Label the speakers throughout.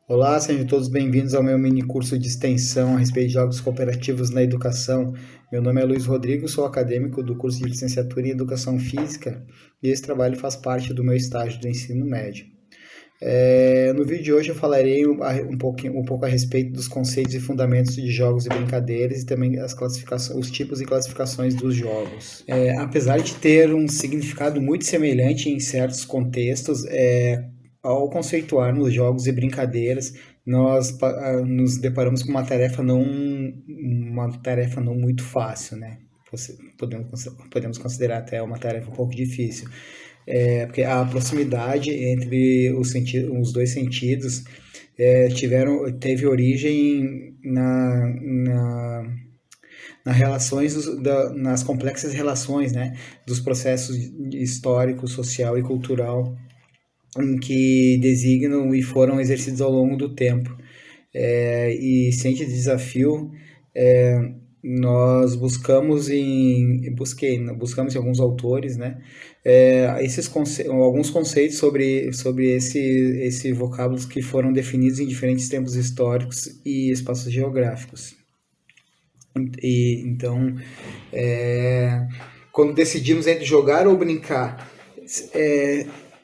Speaker 1: Olá, sejam todos bem-vindos ao meu mini curso de extensão a respeito de jogos cooperativos na educação. Meu nome é Luiz Rodrigo, sou acadêmico do curso de licenciatura em Educação Física e esse trabalho faz parte do meu estágio do ensino médio. No vídeo de hoje eu falarei um pouco a respeito dos conceitos e fundamentos de jogos e brincadeiras e também os tipos e classificações dos jogos. Apesar de ter um significado muito semelhante em certos contextos, ao conceituarmos jogos e brincadeiras, nos deparamos com uma tarefa não muito fácil, né? Podemos considerar até uma tarefa um pouco difícil. Porque a proximidade entre os dois sentidos teve origem nas complexas relações, né, dos processos histórico, social e cultural em que designam e foram exercidos ao longo do tempo. E ciente de desafio, nós buscamos em alguns autores, né, alguns conceitos sobre esse vocábulos que foram definidos em diferentes tempos históricos e espaços geográficos. Então, quando decidimos entre jogar ou brincar,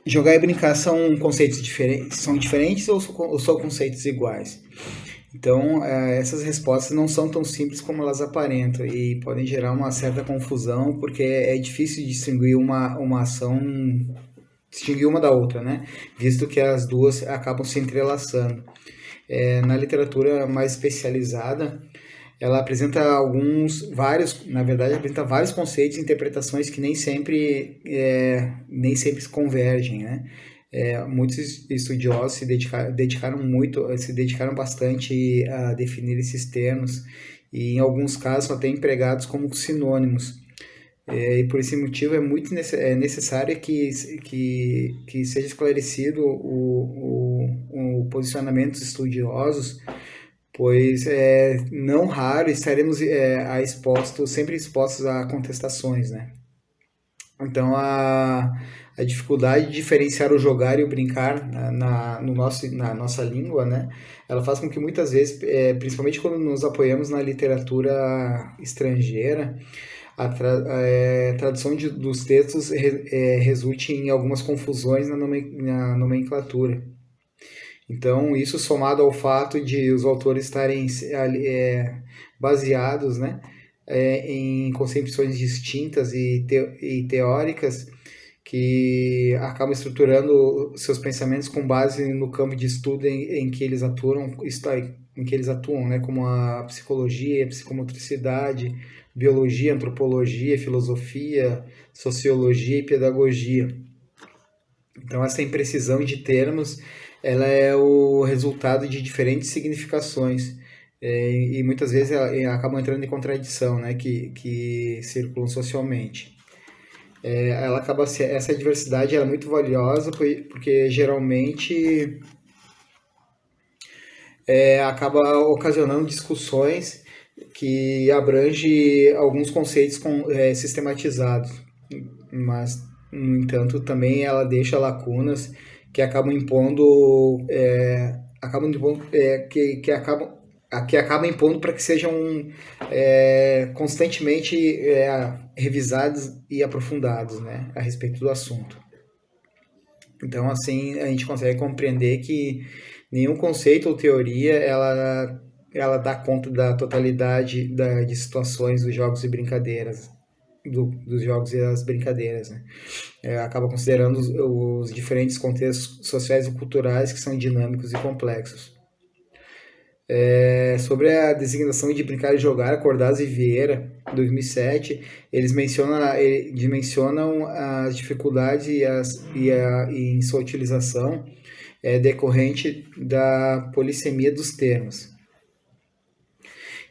Speaker 1: jogar e brincar são conceitos diferentes, ou são conceitos iguais? Então, essas respostas não são tão simples como elas aparentam e podem gerar uma certa confusão, porque é difícil distinguir uma ação, distinguir uma da outra, né? Visto que as duas acabam se entrelaçando. Na literatura mais especializada, ela apresenta apresenta vários conceitos e interpretações que nem sempre se convergem, né? Muitos estudiosos se dedicaram bastante a definir esses termos e em alguns casos até empregados como sinônimos. E por esse motivo é necessário que seja esclarecido o posicionamento dos estudiosos, pois não raro estaremos sempre expostos a contestações, né? Então, a dificuldade de diferenciar o jogar e o brincar na nossa língua, né? Ela faz com que muitas vezes, principalmente quando nos apoiamos na literatura estrangeira, a tradução dos textos resulte em algumas confusões na nomenclatura. Então, isso somado ao fato de os autores estarem baseados, né, em concepções distintas e teóricas que acabam estruturando seus pensamentos com base no campo de estudo em que eles atuam, né, como a psicologia, a psicomotricidade, biologia, antropologia, filosofia, sociologia e pedagogia. Então, essa imprecisão de termos, ela é o resultado de diferentes significações e muitas vezes acabam entrando em contradição, né, que circulam socialmente. Essa diversidade é muito valiosa porque geralmente acaba ocasionando discussões que abrangem alguns conceitos sistematizados, mas no entanto também ela deixa lacunas que acabam impondo para que sejam constantemente revisados e aprofundados, né, a respeito do assunto. Então, assim, a gente consegue compreender que nenhum conceito ou teoria ela dá conta da totalidade de situações dos jogos e brincadeiras, dos jogos e as brincadeiras, né? Acaba considerando os diferentes contextos sociais e culturais que são dinâmicos e complexos. Sobre a designação de Brincar e Jogar, Cordaz e Vieira, 2007, eles dimensionam as dificuldades em sua utilização decorrente da polissemia dos termos.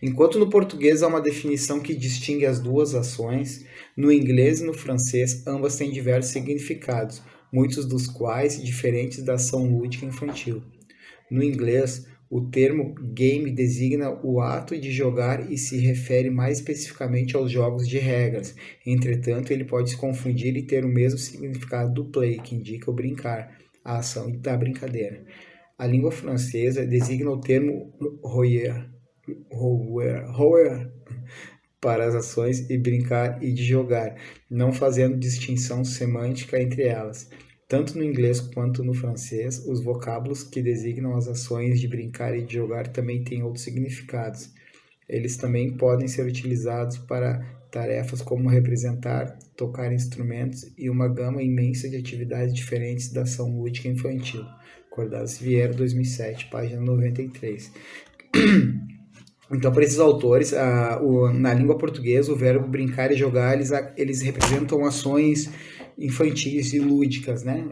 Speaker 1: Enquanto no português há uma definição que distingue as duas ações, no inglês e no francês ambas têm diversos significados, muitos dos quais diferentes da ação lúdica infantil. No inglês, o termo game designa o ato de jogar e se refere mais especificamente aos jogos de regras. Entretanto, ele pode se confundir e ter o mesmo significado do play, que indica o brincar, a ação da brincadeira. A língua francesa designa o termo jouer para as ações e brincar e de jogar, não fazendo distinção semântica entre elas. Tanto no inglês quanto no francês, os vocábulos que designam as ações de brincar e de jogar também têm outros significados. Eles também podem ser utilizados para tarefas como representar, tocar instrumentos e uma gama imensa de atividades diferentes da ação lúdica infantil. Cordalis Vieira, 2007, página 93. Então, para esses autores, na língua portuguesa, o verbo brincar e jogar, eles representam ações infantis e lúdicas, né?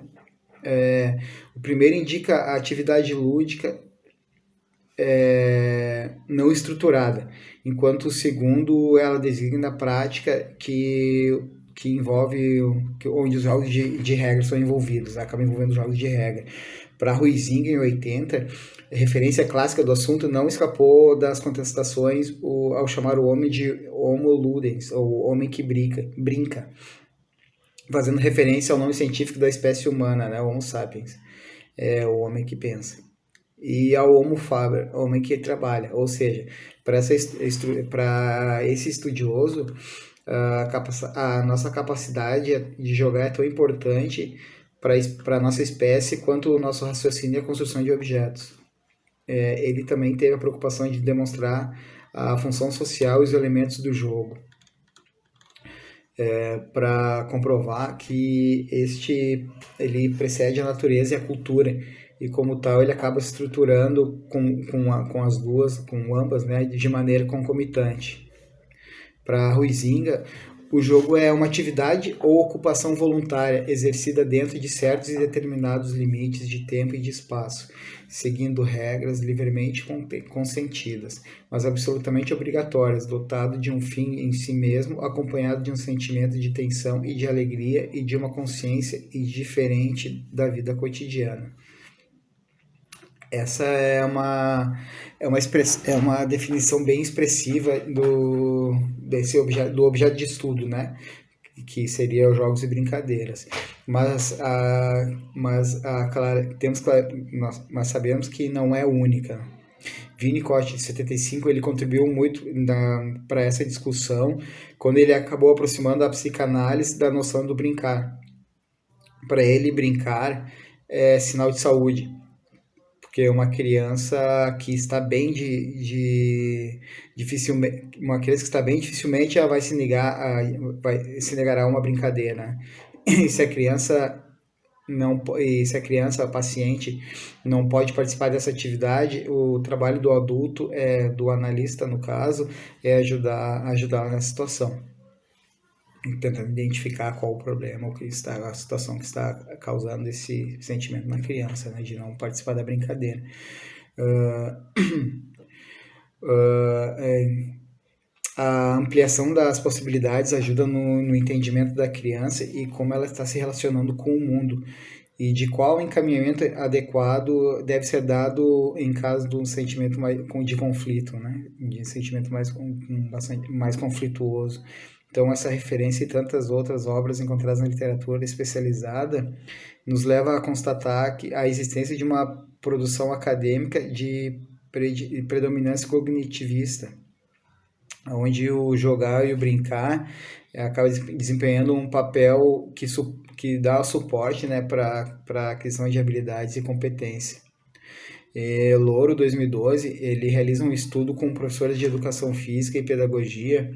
Speaker 1: O primeiro indica a atividade lúdica não estruturada, enquanto o segundo, ela designa a prática que envolve, onde os jogos de regra são envolvidos, acaba envolvendo jogos de regra. Para Huizinga, em 80, referência clássica do assunto, não escapou das contestações ao chamar o homem de homo ludens, ou homem que brinca, fazendo referência ao nome científico da espécie humana, né, Homo sapiens, o homem que pensa, e ao Homo faber, homem que trabalha. Ou seja, para esse estudioso, a nossa capacidade de jogar é tão importante para a nossa espécie quanto o nosso raciocínio e a construção de objetos. Ele também teve a preocupação de demonstrar a função social e os elementos do jogo, para comprovar que ele precede a natureza e a cultura, e como tal ele acaba se estruturando com as duas, com ambas, né, de maneira concomitante. Para Huizinga, o jogo é uma atividade ou ocupação voluntária exercida dentro de certos e determinados limites de tempo e de espaço, seguindo regras livremente consentidas, mas absolutamente obrigatórias, dotado de um fim em si mesmo, acompanhado de um sentimento de tensão e de alegria e de uma consciência diferente da vida cotidiana. Essa é uma definição bem expressiva do objeto de estudo, né? Que seria os jogos e brincadeiras. Mas nós sabemos que não é única. Winnicott, de 75, ele contribuiu muito para essa discussão, quando ele acabou aproximando a psicanálise da noção do brincar. Para ele, brincar é sinal de saúde, porque uma criança que está bem dificilmente ela vai se negar a uma brincadeira. E se a criança paciente não pode participar dessa atividade, o trabalho do adulto, do analista no caso, é ajudar nessa situação, tentando identificar qual o problema, a situação que está causando esse sentimento na criança, né, de não participar da brincadeira. A ampliação das possibilidades ajuda no entendimento da criança e como ela está se relacionando com o mundo, e de qual encaminhamento adequado deve ser dado em caso de um sentimento de conflito, né, de sentimento mais conflituoso. Então, essa referência e tantas outras obras encontradas na literatura especializada nos leva a constatar que a existência de uma produção acadêmica de predominância cognitivista, onde o jogar e o brincar acaba desempenhando um papel que dá suporte, né, para a aquisição de habilidades e competência. Louro, 2012, ele realiza um estudo com professores de educação física e pedagogia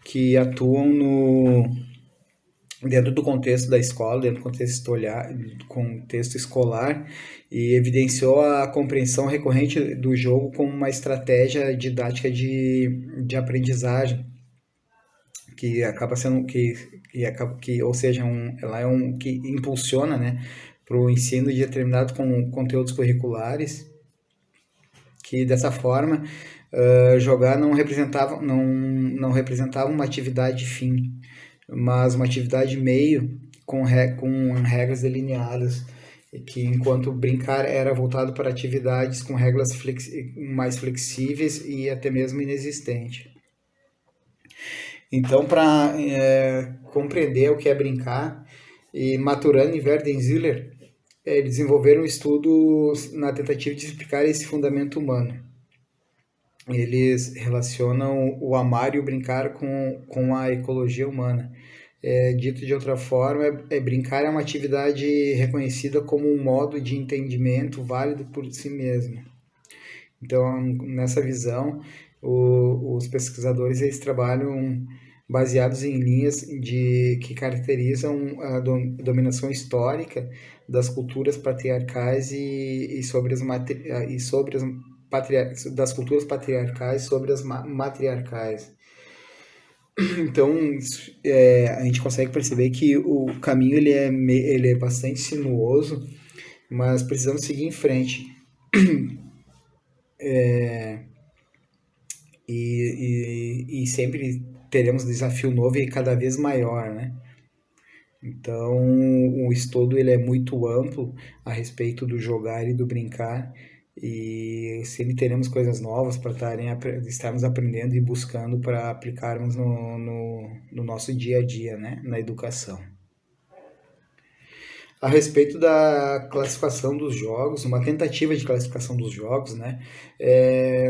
Speaker 1: que atuam dentro do contexto da escola, dentro do contexto escolar, e evidenciou a compreensão recorrente do jogo como uma estratégia didática de aprendizagem, que acaba sendo ou seja, que impulsiona, né, para o ensino de determinados conteúdos curriculares, que dessa forma jogar não representava uma atividade fim, mas uma atividade meio com regras delineadas, que enquanto brincar era voltado para atividades com regras mais flexíveis e até mesmo inexistentes. Então, para compreender o que é brincar, e Maturana e Werdenziller, eles desenvolveram estudos na tentativa de explicar esse fundamento humano. Eles relacionam o amar e o brincar com a ecologia humana. Dito de outra forma, brincar é uma atividade reconhecida como um modo de entendimento válido por si mesmo. Então, nessa visão, os pesquisadores eles trabalham baseados em linhas que caracterizam a dominação histórica das culturas patriarcais e sobre as das culturas patriarcais sobre as matriarcais. Então, a gente consegue perceber que o caminho ele é bastante sinuoso, mas precisamos seguir em frente. E sempre teremos desafio novo e cada vez maior, né? Então, o estudo ele é muito amplo a respeito do jogar e do brincar, e sempre teremos coisas novas para estarmos aprendendo e buscando para aplicarmos no nosso dia a dia, né? Na educação. A respeito da classificação dos jogos, uma tentativa de classificação dos jogos, né?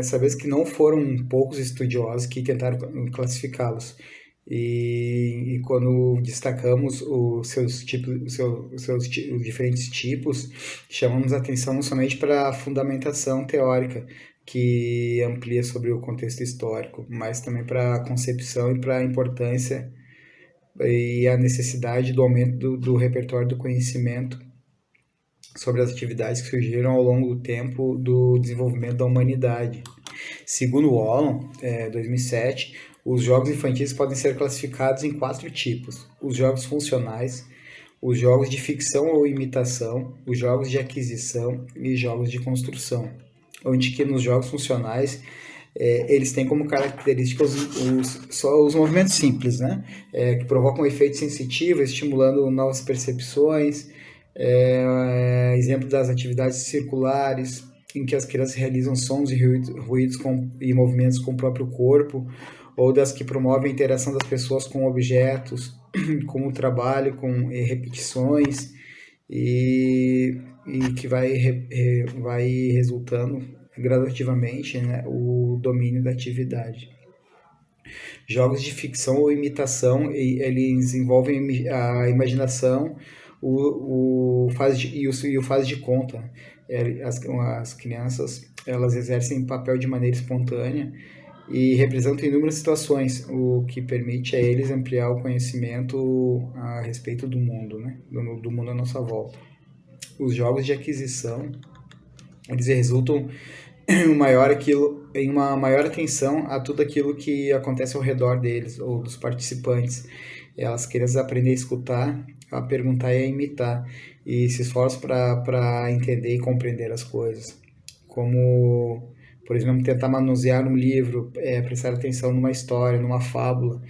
Speaker 1: Sabemos que não foram poucos estudiosos que tentaram classificá-los. E quando destacamos os diferentes tipos, chamamos atenção não somente para a fundamentação teórica, que amplia sobre o contexto histórico, mas também para a concepção e para a importância e a necessidade do aumento do repertório do conhecimento sobre as atividades que surgiram ao longo do tempo do desenvolvimento da humanidade. Segundo Wallon, 2007, os jogos infantis podem ser classificados em 4 tipos: os jogos funcionais, os jogos de ficção ou imitação, os jogos de aquisição e jogos de construção. Onde que nos jogos funcionais eles têm como característica só os movimentos simples, né? Que provocam efeitos sensitivos, estimulando novas percepções. Exemplo das atividades circulares, em que as crianças realizam sons e ruídos e movimentos com o próprio corpo, ou das que promovem a interação das pessoas com objetos, com o trabalho, com repetições, e que vai resultando gradativamente, né, o domínio da atividade. Jogos de ficção ou imitação, eles envolvem a imaginação o faz de conta. As crianças elas exercem papel de maneira espontânea e representam inúmeras situações, o que permite a eles ampliar o conhecimento a respeito do mundo, né, do mundo à nossa volta. Os jogos de aquisição, eles resultam em uma maior atenção a tudo aquilo que acontece ao redor deles ou dos participantes. As crianças aprendem a escutar, a perguntar e a imitar, e se esforçam para entender e compreender as coisas. Como, por exemplo, tentar manusear um livro, prestar atenção numa história, numa fábula,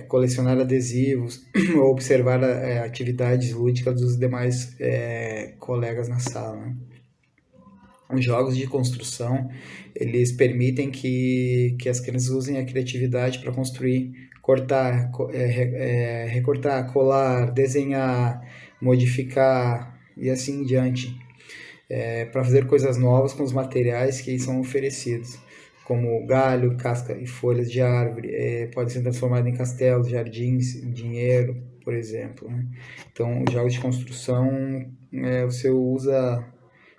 Speaker 1: colecionar adesivos ou observar atividades lúdicas dos demais colegas na sala, né? Os jogos de construção, eles permitem que as crianças usem a criatividade para construir, cortar, recortar, colar, desenhar, modificar e assim em diante, para fazer coisas novas com os materiais que são oferecidos, como galho, casca e folhas de árvore, pode ser transformado em castelos, jardins, dinheiro, por exemplo, né? Então, os jogos de construção,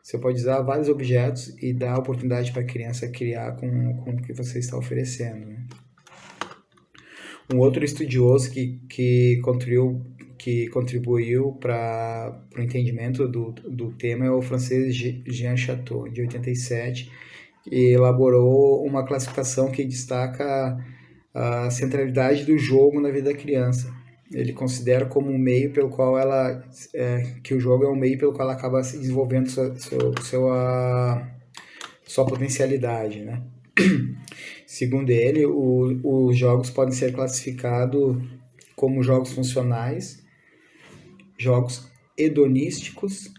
Speaker 1: você pode usar vários objetos e dar a oportunidade para a criança criar com o que você está oferecendo, né? Um outro estudioso que contribuiu para o entendimento do tema é o francês Jean Chateau, de 87, que elaborou uma classificação que destaca a centralidade do jogo na vida da criança. Ele considera como um meio pelo qual que o jogo é um meio pelo qual ela acaba se desenvolvendo sua potencialidade, né? Segundo ele, os jogos podem ser classificados como jogos funcionais, jogos hedonísticos,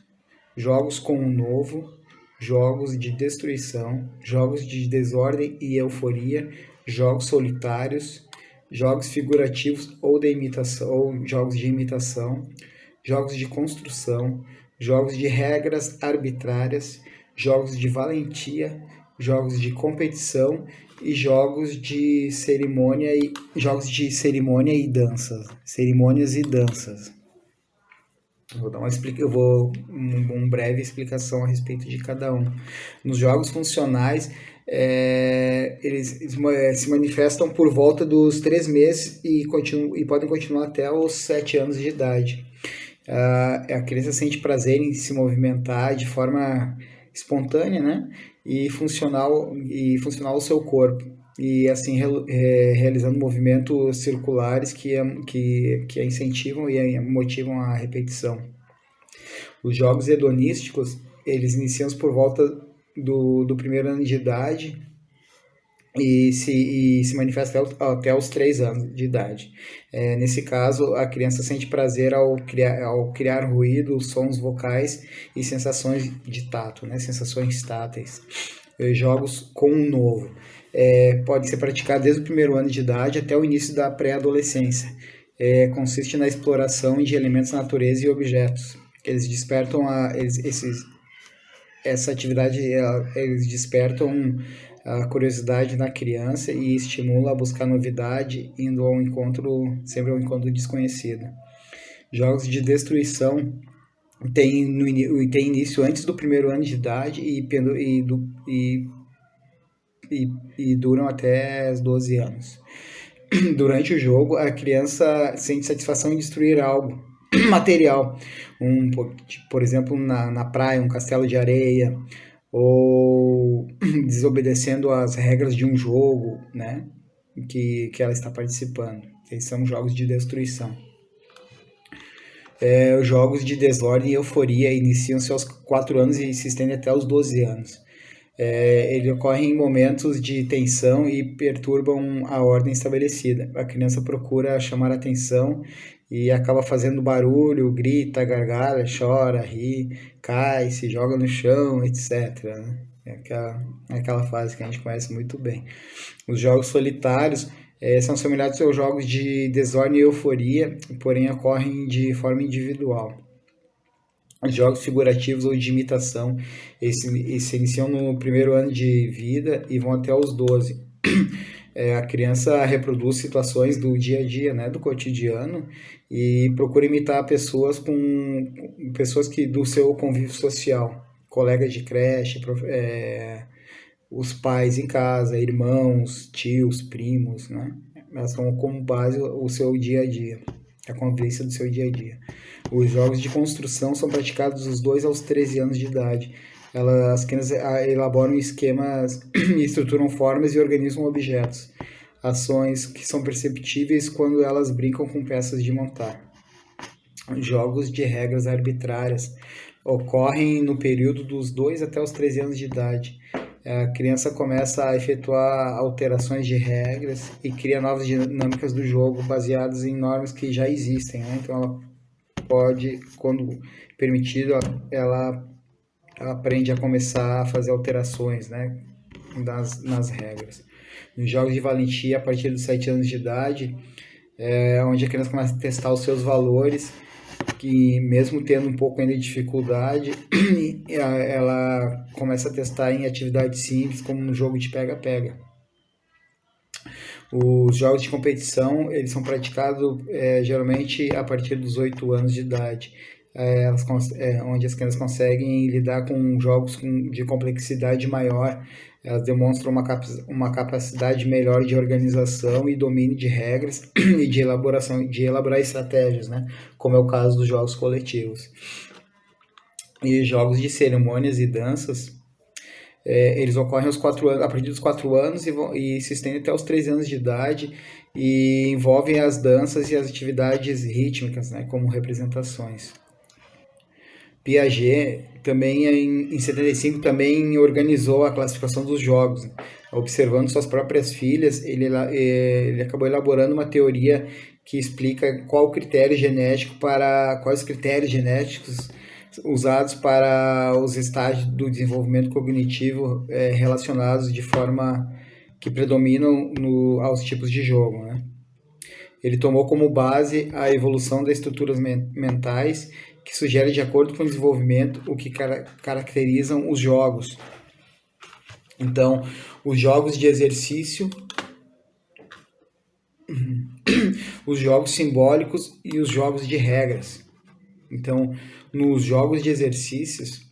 Speaker 1: jogos com o novo, jogos de destruição, jogos de desordem e euforia, jogos solitários, jogos figurativos ou jogos de imitação, jogos de construção, jogos de regras arbitrárias, jogos de valentia, jogos de competição e jogos de cerimônia e danças, cerimônias e danças. Eu vou uma breve explicação a respeito de cada um. Nos jogos funcionais, eles se manifestam por volta dos 3 meses e podem continuar até os 7 anos de idade. A criança sente prazer em se movimentar de forma espontânea, né? E funcional ao seu corpo. E assim realizando movimentos circulares que a incentivam e a motivam a repetição. Os jogos hedonísticos, eles iniciam por volta do primeiro ano de idade e se manifesta até os 3 anos de idade. Nesse caso, a criança sente prazer ao criar ruídos, sons vocais e sensações de tato, né? Sensações táteis. Jogos com um novo. Pode ser praticado desde o primeiro ano de idade até o início da pré-adolescência. Consiste na exploração de elementos da natureza e objetos. Eles despertam essa atividade, eles despertam a curiosidade na criança e estimula a buscar novidade, indo sempre ao encontro desconhecido. Jogos de destruição têm início antes do primeiro ano de idade e duram até os 12 anos. Durante o jogo, a criança sente satisfação em destruir algo material, por exemplo, na praia, um castelo de areia, ou desobedecendo às regras de um jogo, né, que ela está participando. Esses são jogos de destruição. Os jogos de desordem e euforia iniciam-se aos 4 anos e se estendem até os 12 anos. Ele ocorre em momentos de tensão e perturbam a ordem estabelecida. A criança procura chamar a atenção e acaba fazendo barulho, grita, gargalha, chora, ri, cai, se joga no chão, etc. Aquela fase que a gente conhece muito bem. Os jogos solitários são semelhantes aos jogos de desordem e euforia, porém ocorrem de forma individual. Os jogos figurativos ou de imitação, se iniciam no primeiro ano de vida e vão até os 12. A criança reproduz situações do dia a dia, né, do cotidiano, e procura imitar pessoas que do seu convívio social, colegas de creche, os pais em casa, irmãos, tios, primos, né? Elas tomam como base o seu dia a dia, a convivência do seu dia a dia. Os jogos de construção são praticados dos 2 aos 13 anos de idade. As crianças elaboram esquemas e estruturam formas e organizam objetos. Ações que são perceptíveis quando elas brincam com peças de montar. Jogos de regras arbitrárias ocorrem no período dos 2 até os 13 anos de idade. A criança começa a efetuar alterações de regras e cria novas dinâmicas do jogo baseadas em normas que já existem, né? Então ela pode, quando permitido, ela aprende a começar a fazer alterações, né, nas regras. Nos jogos de valentia, a partir dos 7 anos de idade, onde a criança começa a testar os seus valores, que mesmo tendo um pouco ainda de dificuldade, ela começa a testar em atividades simples, como no jogo de pega-pega. Os jogos de competição, eles são praticados geralmente a partir dos 8 anos de idade, onde as crianças conseguem lidar com jogos de complexidade maior. Elas demonstram uma capacidade melhor de organização e domínio de regras e de elaborar estratégias, né? Como é o caso dos jogos coletivos. E jogos de cerimônias e danças, eles ocorrem a partir dos 4 anos e se estendem até os 13 anos de idade e envolvem as danças e as atividades rítmicas, né, como representações. Piaget, também em 75, também organizou a classificação dos jogos, né? Observando suas próprias filhas, ele acabou elaborando uma teoria que explica quais critérios genéticos usados para os estágios do desenvolvimento cognitivo relacionados de forma que predominam aos tipos de jogo, né? Ele tomou como base a evolução das estruturas mentais que sugere de acordo com o desenvolvimento o que caracterizam os jogos. Então, os jogos de exercício, os jogos simbólicos e os jogos de regras. Então, nos jogos de exercícios,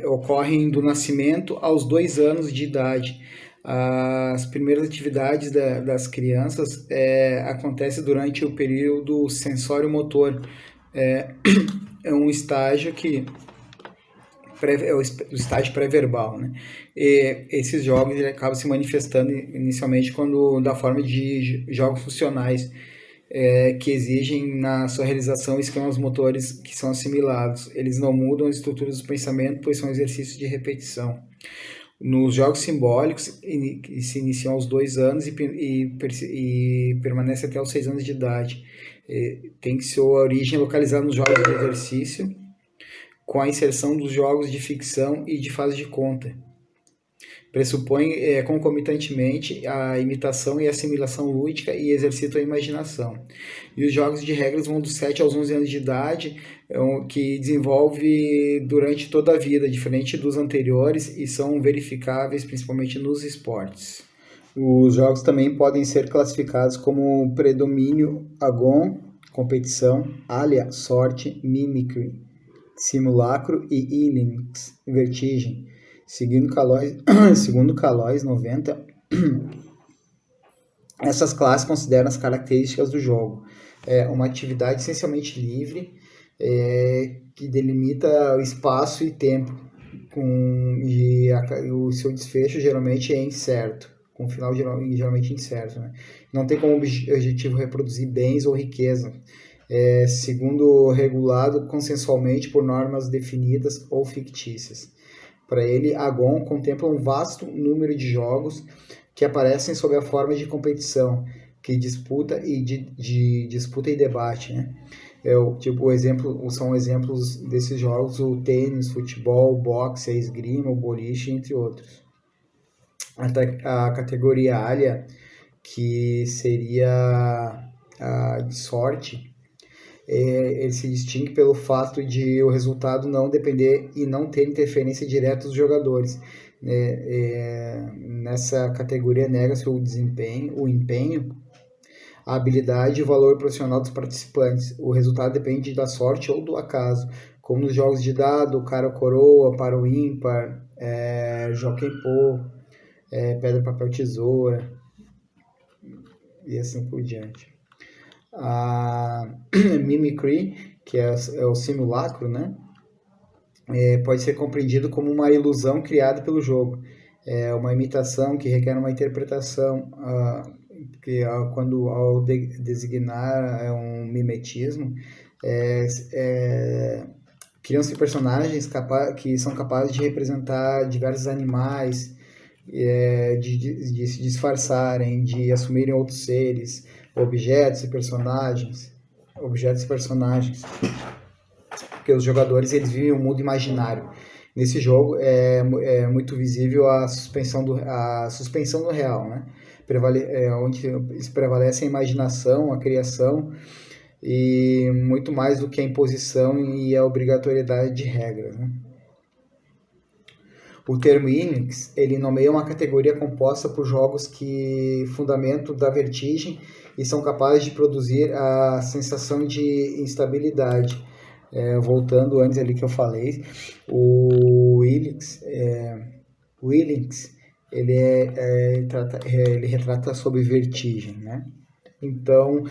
Speaker 1: ocorrem do nascimento aos 2 anos de idade. As primeiras atividades das crianças acontecem durante o período sensório-motor. É um estágio que é o estágio pré-verbal, né? E esses jogos ele acabam se manifestando inicialmente da forma de jogos funcionais, que exigem na sua realização esquemas motores que são assimilados. Eles não mudam as estruturas do pensamento, pois são exercícios de repetição. Nos jogos simbólicos, se iniciam aos 2 anos e permanece até os 6 anos de idade. Tem sua origem localizada nos jogos de exercício, com a inserção dos jogos de ficção e de fase de conta. Pressupõe concomitantemente a imitação e assimilação lúdica e exercitam a imaginação. E os jogos de regras vão dos 7 aos 11 anos de idade, que desenvolve durante toda a vida, diferente dos anteriores, e são verificáveis principalmente nos esportes. Os jogos também podem ser classificados como predomínio, agon, competição, alia, sorte, mimicry, simulacro e ilinx, vertigem. Segundo Calois 90, essas classes consideram as características do jogo. Uma atividade essencialmente livre, que delimita o espaço e tempo, e o seu desfecho geralmente é incerto, com o final geralmente incerto, né? Não tem como objetivo reproduzir bens ou riqueza, segundo regulado consensualmente por normas definidas ou fictícias. Para ele, Agon contempla um vasto número de jogos que aparecem sob a forma de competição, que disputa e disputa e debate, né? São exemplos desses jogos o tênis, futebol, boxe, a esgrima, o boliche, entre outros. A categoria alia, que seria a de sorte, ele se distingue pelo fato de o resultado não depender e não ter interferência direta dos jogadores. Nessa categoria nega-se o empenho, a habilidade e o valor profissional dos participantes. O resultado depende da sorte ou do acaso, como nos jogos de dado, cara ou coroa, para o ímpar, jockey pô, pedra, papel, tesoura, e assim por diante. A mimicry, que é o simulacro, né? Pode ser compreendido como uma ilusão criada pelo jogo. É uma imitação que requer uma interpretação, quando ao designar um mimetismo, criam-se personagens que são capazes de representar diversos animais, de se disfarçarem, de assumirem outros seres, objetos e personagens, porque os jogadores eles vivem um mundo imaginário. Nesse jogo é muito visível a suspensão do real, né? Onde prevalece a imaginação, a criação, e muito mais do que a imposição e a obrigatoriedade de regras, né? O termo ilinx, ele nomeia uma categoria composta por jogos que fundamentam da vertigem e são capazes de produzir a sensação de instabilidade. Voltando antes ali que eu falei, o ilinx, ele retrata sobre vertigem, né? Então,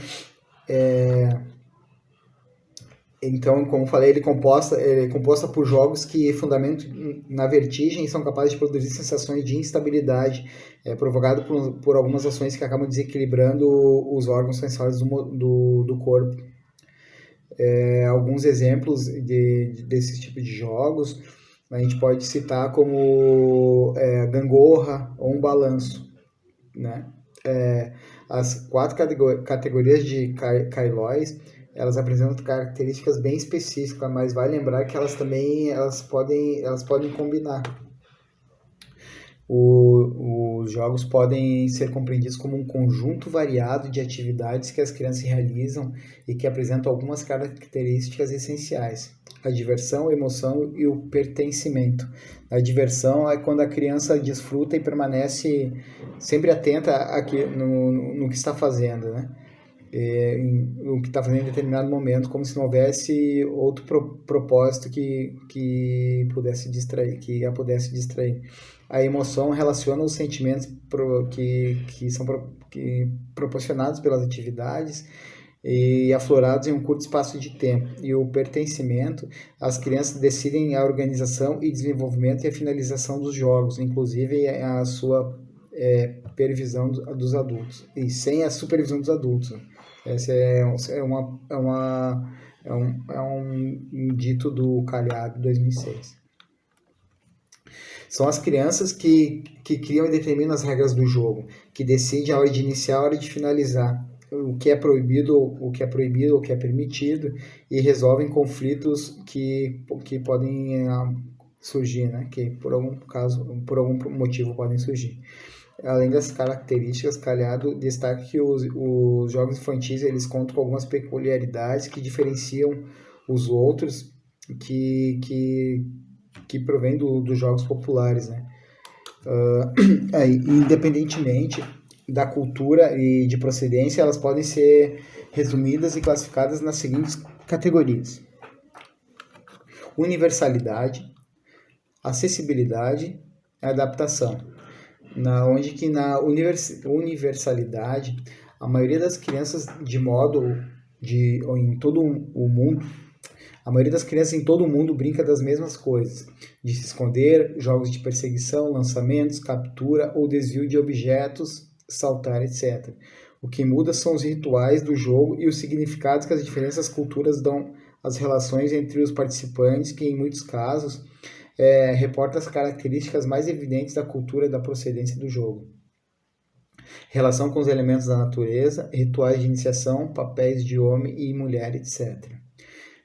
Speaker 1: como falei, ele é composta por jogos que fundamentam na vertigem e são capazes de produzir sensações de instabilidade, provocado por algumas ações que acabam desequilibrando os órgãos sensórios do corpo. Alguns exemplos desse tipo de jogos a gente pode citar como gangorra ou um balanço, né? As 4 categorias de Calois, elas apresentam características bem específicas, mas vai lembrar que elas podem combinar. Os jogos podem ser compreendidos como um conjunto variado de atividades que as crianças realizam e que apresentam algumas características essenciais: a diversão, a emoção e o pertencimento. A diversão é quando a criança desfruta e permanece sempre atenta no que está fazendo, né? O que está fazendo em determinado momento, como se não houvesse outro propósito que pudesse distrair, que a pudesse distrair. A emoção relaciona os sentimentos que são proporcionados pelas atividades e aflorados em um curto espaço de tempo. E o pertencimento, as crianças decidem a organização e desenvolvimento e a finalização dos jogos, inclusive a sua supervisão dos adultos, e sem a supervisão dos adultos. Esse é um dito do Calhado 2006. São as crianças que criam e determinam as regras do jogo, que decidem a hora de iniciar, a hora de finalizar, o que é proibido ou o que é permitido, e resolvem conflitos que podem surgir, né? Que por algum motivo podem surgir. Além das características, Calhado destaca que os jogos infantis eles contam com algumas peculiaridades que diferenciam os outros que provém dos jogos populares, né? Independentemente da cultura e de procedência, elas podem ser resumidas e classificadas nas seguintes categorias: universalidade, acessibilidade e adaptação. Onde que na universalidade, a maioria das crianças em todo o mundo, a maioria das crianças em todo o mundo brinca das mesmas coisas: de se esconder, jogos de perseguição, lançamentos, captura ou desvio de objetos, saltar, etc. O que muda são os rituais do jogo e os significados que as diferentes culturas dão às relações entre os participantes, que em muitos casos reporta as características mais evidentes da cultura e da procedência do jogo. Relação com os elementos da natureza, rituais de iniciação, papéis de homem e mulher, etc.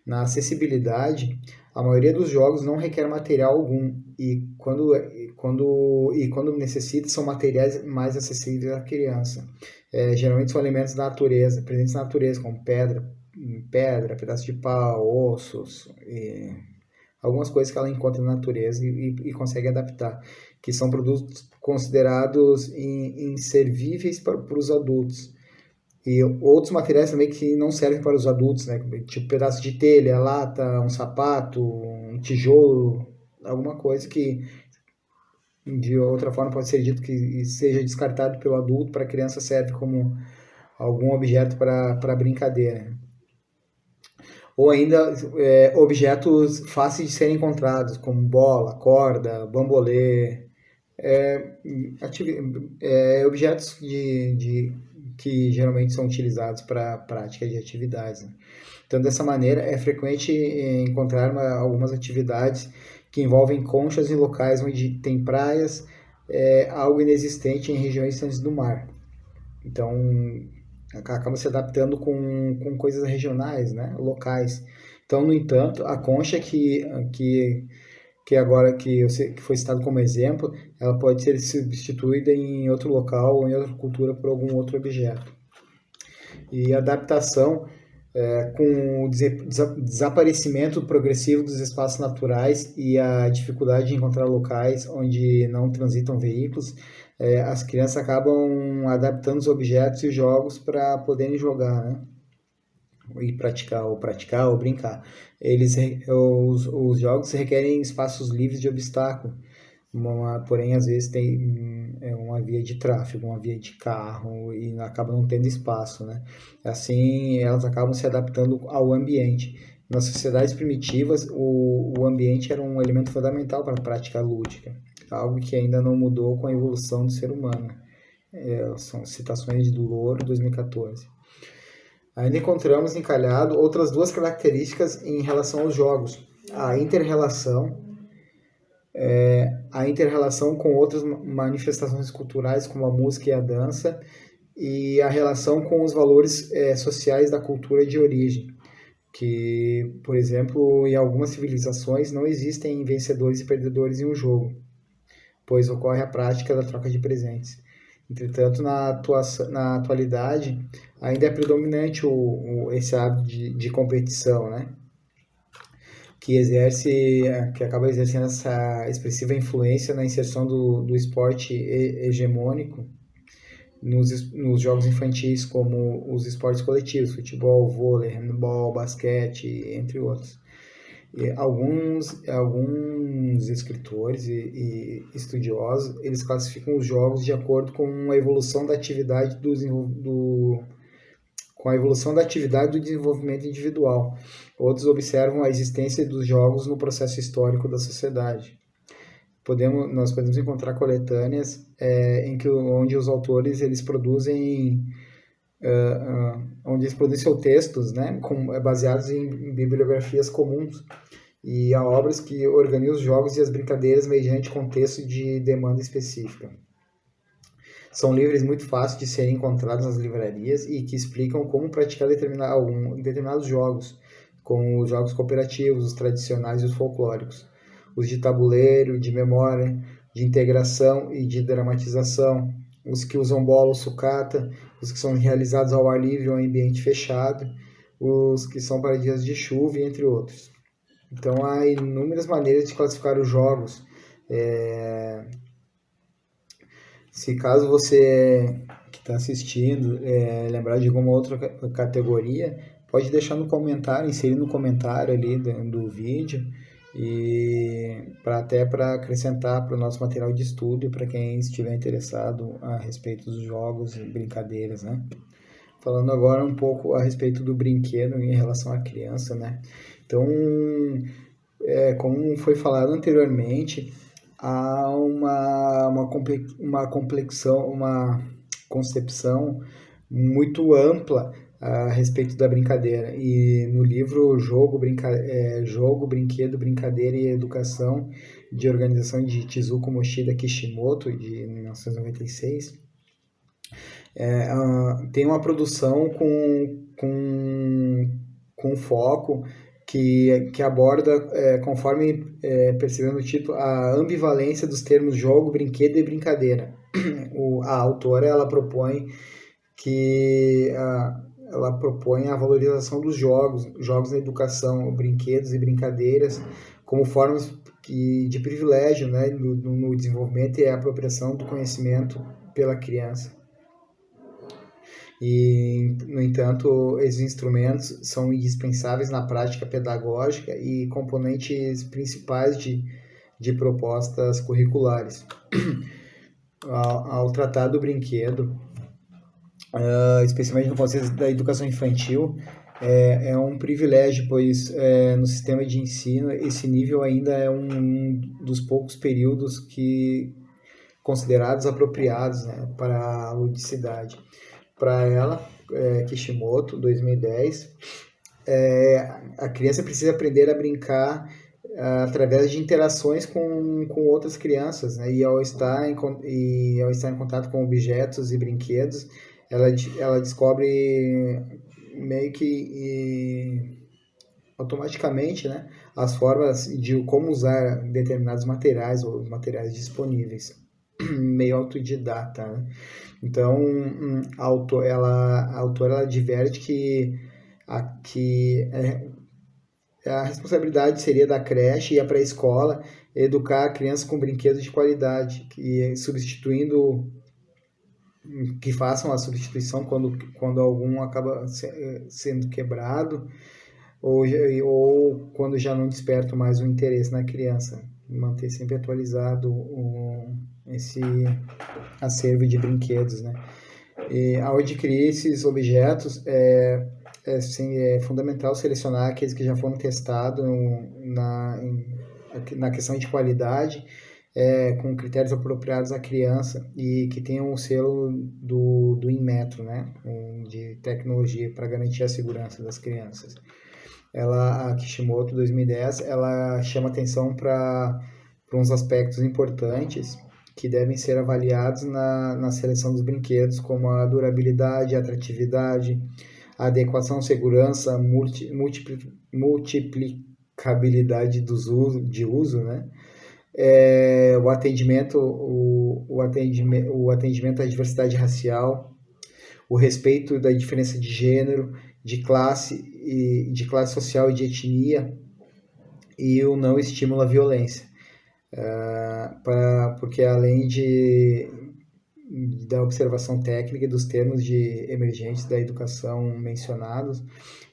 Speaker 1: Na acessibilidade, a maioria dos jogos não requer material algum e quando necessita são materiais mais acessíveis à criança. Geralmente são elementos da natureza, presentes na natureza, como pedra, pedaço de pau, ossos, algumas coisas que ela encontra na natureza e consegue adaptar, que são produtos considerados inservíveis para os adultos. E outros materiais também que não servem para os adultos, né? Tipo pedaço de telha, lata, um sapato, um tijolo, alguma coisa que de outra forma pode ser dito que seja descartado pelo adulto, para a criança serve como algum objeto para brincadeira. Ou ainda objetos fáceis de serem encontrados, como bola, corda, bambolê, objetos que geralmente são utilizados para a prática de atividades, né? Então, dessa maneira, é frequente encontrar algumas atividades que envolvem conchas em locais onde tem praias, algo inexistente em regiões distantes do mar. Então, acaba se adaptando com coisas regionais, né, locais. Então, no entanto, a concha que foi citado como exemplo, ela pode ser substituída em outro local ou em outra cultura por algum outro objeto. E a adaptação, com o desaparecimento progressivo dos espaços naturais e a dificuldade de encontrar locais onde não transitam veículos, as crianças acabam adaptando os objetos e os jogos para poderem jogar, né? E praticar ou brincar. Os jogos requerem espaços livres de obstáculo, porém às vezes tem uma via de tráfego, uma via de carro e acaba não tendo espaço, né? Assim elas acabam se adaptando ao ambiente. Nas sociedades primitivas, o ambiente era um elemento fundamental para a prática lúdica, algo que ainda não mudou com a evolução do ser humano. São citações do Louro, 2014. Ainda encontramos em Calhado outras duas características em relação aos jogos: a inter-relação com outras manifestações culturais, como a música e a dança, e a relação com os valores sociais da cultura de origem, que, por exemplo, em algumas civilizações não existem vencedores e perdedores em um jogo. pois ocorre a prática da troca de presentes. Entretanto, na atualidade, ainda é predominante esse hábito de competição, né? Que acaba exercendo essa expressiva influência na inserção do esporte hegemônico nos jogos infantis, como os esportes coletivos, futebol, vôlei, handball, basquete, entre outros. E alguns escritores e estudiosos, eles classificam os jogos de acordo com a evolução da atividade com a evolução da atividade do desenvolvimento individual. Outros observam a existência dos jogos no processo histórico da sociedade. Nós podemos encontrar coletâneas onde os autores onde eles produzem seus textos, né, baseados em bibliografias comuns, e há obras que organizam os jogos e as brincadeiras mediante contexto de demanda específica. São livros muito fáceis de serem encontrados nas livrarias e que explicam como praticar determinados jogos, como os jogos cooperativos, os tradicionais e os folclóricos, os de tabuleiro, de memória, de integração e de dramatização, os que usam bola ou sucata, os que são realizados ao ar livre ou em ambiente fechado, os que são para dias de chuva, entre outros. Então, há inúmeras maneiras de classificar os jogos. Se caso você que está assistindo lembrar de alguma outra categoria, pode deixar no comentário, inserir no comentário ali do vídeo, e até para acrescentar para o nosso material de estudo, para quem estiver interessado a respeito dos jogos e brincadeiras, né? Falando agora um pouco a respeito do brinquedo em relação à criança, né? Então, como foi falado anteriormente, há uma concepção muito ampla a respeito da brincadeira. E no livro Jogo, Brinquedo, Brincadeira e Educação, de organização de Tezuko Mochida Kishimoto, de 1996, tem uma produção com foco que aborda, conforme percebendo o título, a ambivalência dos termos jogo, brinquedo e brincadeira. A autora ela propõe a valorização dos jogos na educação, brinquedos e brincadeiras, como formas de privilégio, né, no desenvolvimento e apropriação do conhecimento pela criança. E, no entanto, esses instrumentos são indispensáveis na prática pedagógica e componentes principais de propostas curriculares. Ao tratar do brinquedo, especialmente no contexto da educação infantil, é um privilégio, pois no sistema de ensino esse nível ainda é um dos poucos períodos considerados apropriados, né, para a ludicidade. Para ela, Kishimoto, 2010, a criança precisa aprender a brincar através de interações com outras crianças, né? E ao estar em contato com objetos e brinquedos, ela descobre meio que automaticamente, né, as formas de como usar determinados materiais ou materiais disponíveis, meio autodidata, né? Então, a autora ela adverte que a responsabilidade seria da creche e a pré-escola educar a criança com brinquedos de qualidade, que façam a substituição quando algum acaba sendo quebrado ou quando já não desperta mais o interesse na criança. Manter sempre atualizado esse acervo de brinquedos, né? E ao adquirir esses objetos, é fundamental selecionar aqueles que já foram testados na questão de qualidade, com critérios apropriados à criança e que tenham o selo do Inmetro, né, de tecnologia, para garantir a segurança das crianças. A Kishimoto, 2010, ela chama atenção para uns aspectos importantes que devem ser avaliados na seleção dos brinquedos, como a durabilidade, a atratividade, a adequação, segurança, multiplicabilidade de uso, né? o atendimento à diversidade racial, o respeito da diferença de gênero, de classe social e de etnia, e o não estímulo à violência. Porque além da observação técnica e dos termos de emergentes da educação mencionados,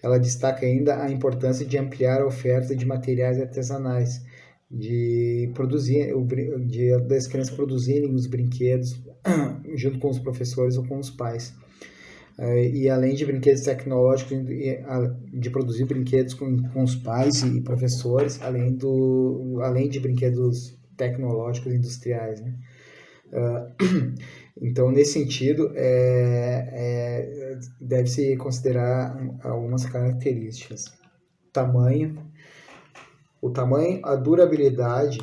Speaker 1: ela destaca ainda a importância de ampliar a oferta de materiais artesanais, das crianças produzirem os brinquedos junto com os professores ou com os pais. E além de brinquedos tecnológicos, de produzir brinquedos com os pais e professores, além de brinquedos tecnológicos industriais, né? Então, nesse sentido, deve-se considerar algumas características. O tamanho, a durabilidade,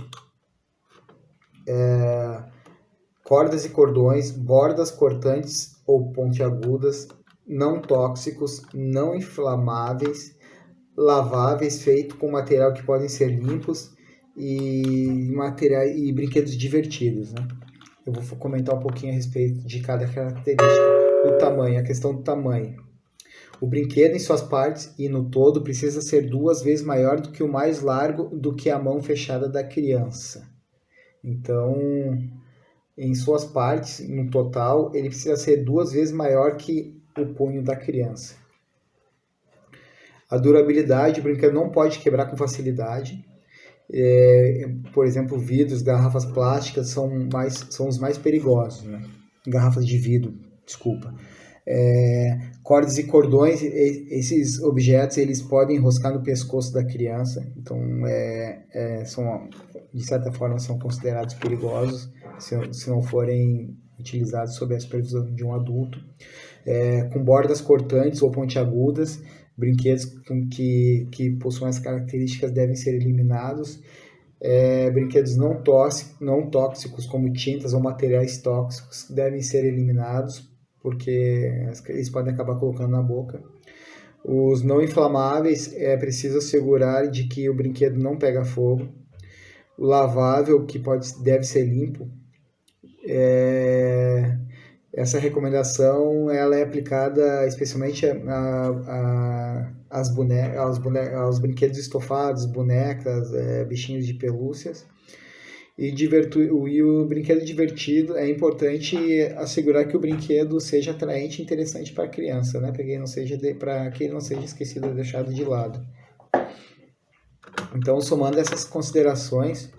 Speaker 1: cordas e cordões, bordas cortantes ou pontiagudas, não tóxicos, não inflamáveis, laváveis, feito com material que podem ser limpos e brinquedos divertidos, né? Eu vou comentar um pouquinho a respeito de cada característica. O tamanho, a questão do tamanho. O brinquedo em suas partes e no todo precisa ser 2 vezes maior do que o mais largo do que a mão fechada da criança. Então, em suas partes, no total, ele precisa ser 2 vezes maior que o punho da criança. A durabilidade, o brinquedo não pode quebrar com facilidade. Por exemplo, vidros, garrafas plásticas são os mais perigosos, né? Garrafas de vidro, desculpa. Cordas e cordões, esses objetos eles podem enroscar no pescoço da criança, então de certa forma são considerados perigosos se não forem utilizados sob a supervisão de um adulto. Com bordas cortantes ou pontiagudas, brinquedos que possuem as características devem ser eliminados. Brinquedos não tóxicos, como tintas ou materiais tóxicos, devem ser eliminados, porque eles podem acabar colocando na boca. Os não inflamáveis, é preciso assegurar de que o brinquedo não pega fogo. O lavável, que deve ser limpo. Essa recomendação ela é aplicada especialmente aos brinquedos estofados, bonecas, bichinhos de pelúcias. E o brinquedo divertido, é importante assegurar que o brinquedo seja atraente e interessante para a criança, né? Para que ele não seja esquecido ou deixado de lado. Então, somando essas considerações,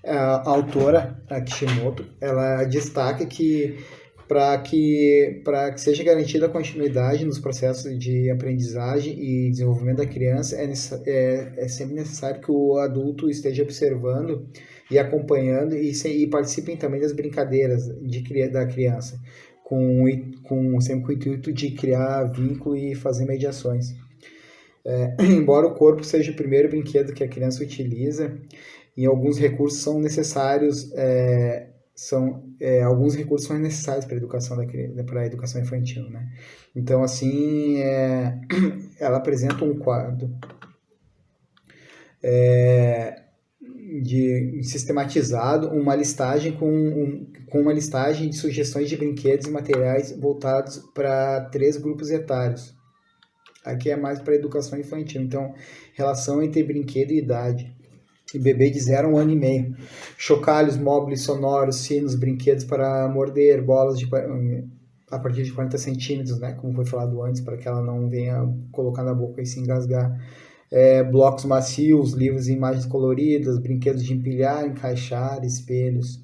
Speaker 1: a autora, a Kishimoto, ela destaca que para que seja garantida a continuidade nos processos de aprendizagem e desenvolvimento da criança, é sempre necessário que o adulto esteja observando e acompanhando e participem também das brincadeiras da criança, sempre com o intuito de criar vínculo e fazer mediações. Embora o corpo seja o primeiro brinquedo que a criança utiliza, e alguns recursos são necessários, alguns recursos são necessários para a educação infantil, né? Então, assim, ela apresenta um quadro sistematizado, uma listagem com uma listagem de sugestões de brinquedos e materiais voltados para 3 grupos etários. Aqui é mais para a educação infantil, então, relação entre brinquedo e idade. Bebê de 0 a 1 ano e meio. Chocalhos, móveis sonoros, sinos, brinquedos para morder, bolas a partir de 40 centímetros, né, como foi falado antes, para que ela não venha colocar na boca e se engasgar. Blocos macios, livros e imagens coloridas, brinquedos de empilhar, encaixar, espelhos.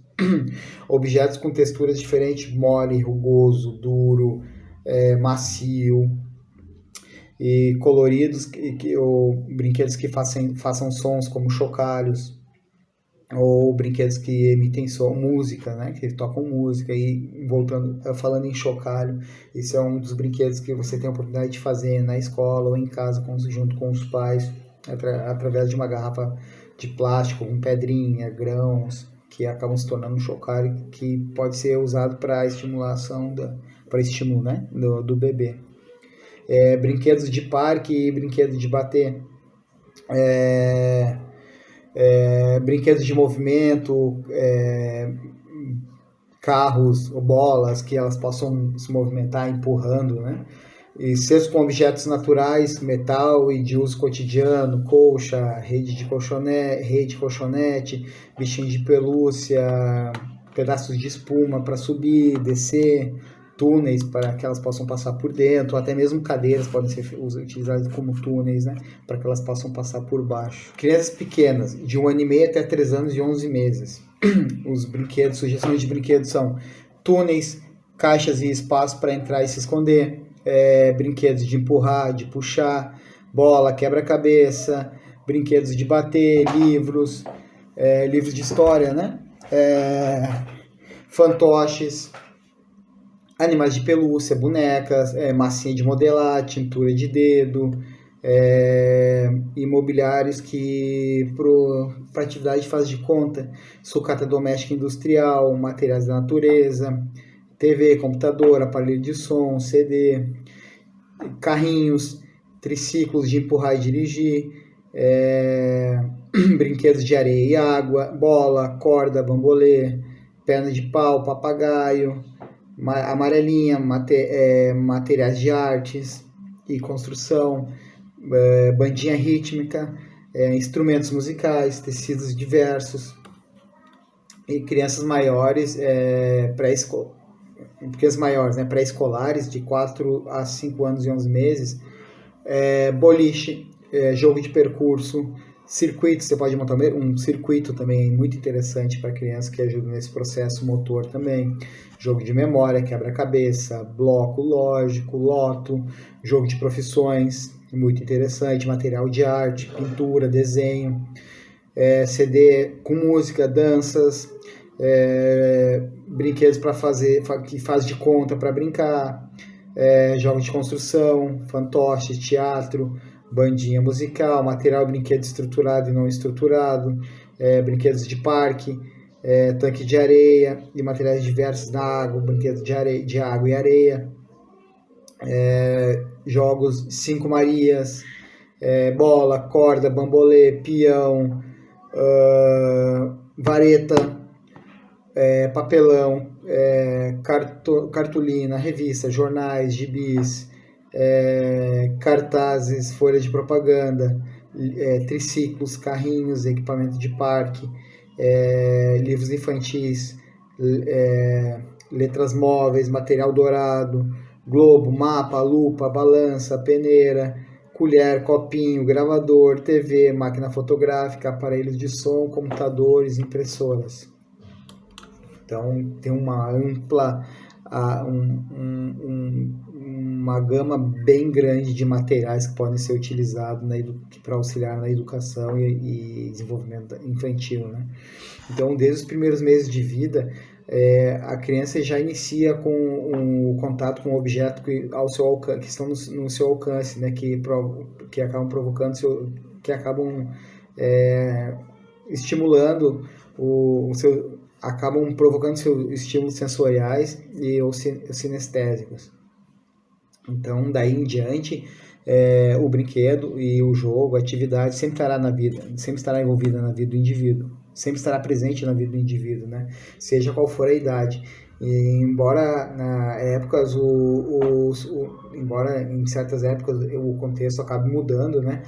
Speaker 1: Objetos com texturas diferentes, mole, rugoso, duro, macio. E coloridos ou brinquedos que façam sons como chocalhos, ou brinquedos que emitem música, né, que tocam música. E falando em chocalho, esse é um dos brinquedos que você tem a oportunidade de fazer na escola ou em casa junto com os pais, através de uma garrafa de plástico com pedrinha, grãos, que acabam se tornando um chocalho que pode ser usado para estimulação para estímulo, né, do bebê. Brinquedos de parque e brinquedos de bater. brinquedos de movimento, carros ou bolas que elas possam se movimentar empurrando, né? E cestos com objetos naturais, metal e de uso cotidiano, colcha, rede colchonete, bichinho de pelúcia, pedaços de espuma para subir, descer, túneis para que elas possam passar por dentro, até mesmo cadeiras podem ser utilizadas como túneis, né, para que elas possam passar por baixo. Crianças pequenas, de 1 ano e meio até 3 anos e 11 meses. Os brinquedos, sugestões de brinquedos são túneis, caixas e espaço para entrar e se esconder, brinquedos de empurrar, de puxar, bola, quebra-cabeça, brinquedos de bater, livros, livros de história, né? Fantoches, animais de pelúcia, bonecas, massinha de modelar, tintura de dedo, imobiliários que para atividade faz de conta, sucata doméstica industrial, materiais da natureza, TV, computador, aparelho de som, CD, carrinhos, triciclos de empurrar e dirigir, brinquedos de areia e água, bola, corda, bambolê, perna de pau, papagaio, amarelinha, materiais de artes e construção, bandinha rítmica, instrumentos musicais, tecidos diversos, e crianças maiores, pré-escolares, de 4 a 5 anos e 11 meses, boliche, jogo de percurso, circuito, você pode montar um circuito também muito interessante para criança que ajuda nesse processo motor também, jogo de memória, quebra-cabeça, bloco lógico, loto, jogo de profissões, muito interessante, material de arte, pintura, desenho, CD com música, danças, brinquedos para fazer, que faz de conta para brincar, jogos de construção, fantoches, teatro, bandinha musical, material, brinquedo estruturado e não estruturado, brinquedos de parque, tanque de areia e materiais diversos na água, brinquedos de água e areia, jogos 5 Marias, bola, corda, bambolê, peão, vareta, papelão, cartolina, revista, jornais, gibis, cartazes, folhas de propaganda, triciclos, carrinhos, equipamento de parque, livros infantis, letras móveis, material dourado, globo, mapa, lupa, balança, peneira, colher, copinho, gravador, TV, máquina fotográfica, aparelhos de som, computadores, impressoras. Então tem uma ampla, uma gama bem grande de materiais que podem ser utilizados para auxiliar na educação e desenvolvimento infantil, né? Então, desde os primeiros meses de vida, a criança já inicia com o contato com objetos que estão no seu alcance, né? Que acabam provocando, que acabam estimulando acabam provocando seus estímulos sensoriais ou sinestésicos. Então, daí em diante, o brinquedo e o jogo, a atividade sempre estará envolvida na vida do indivíduo, sempre estará presente na vida do indivíduo, né? Seja qual for a idade. E, embora em certas épocas o contexto acabe mudando, né?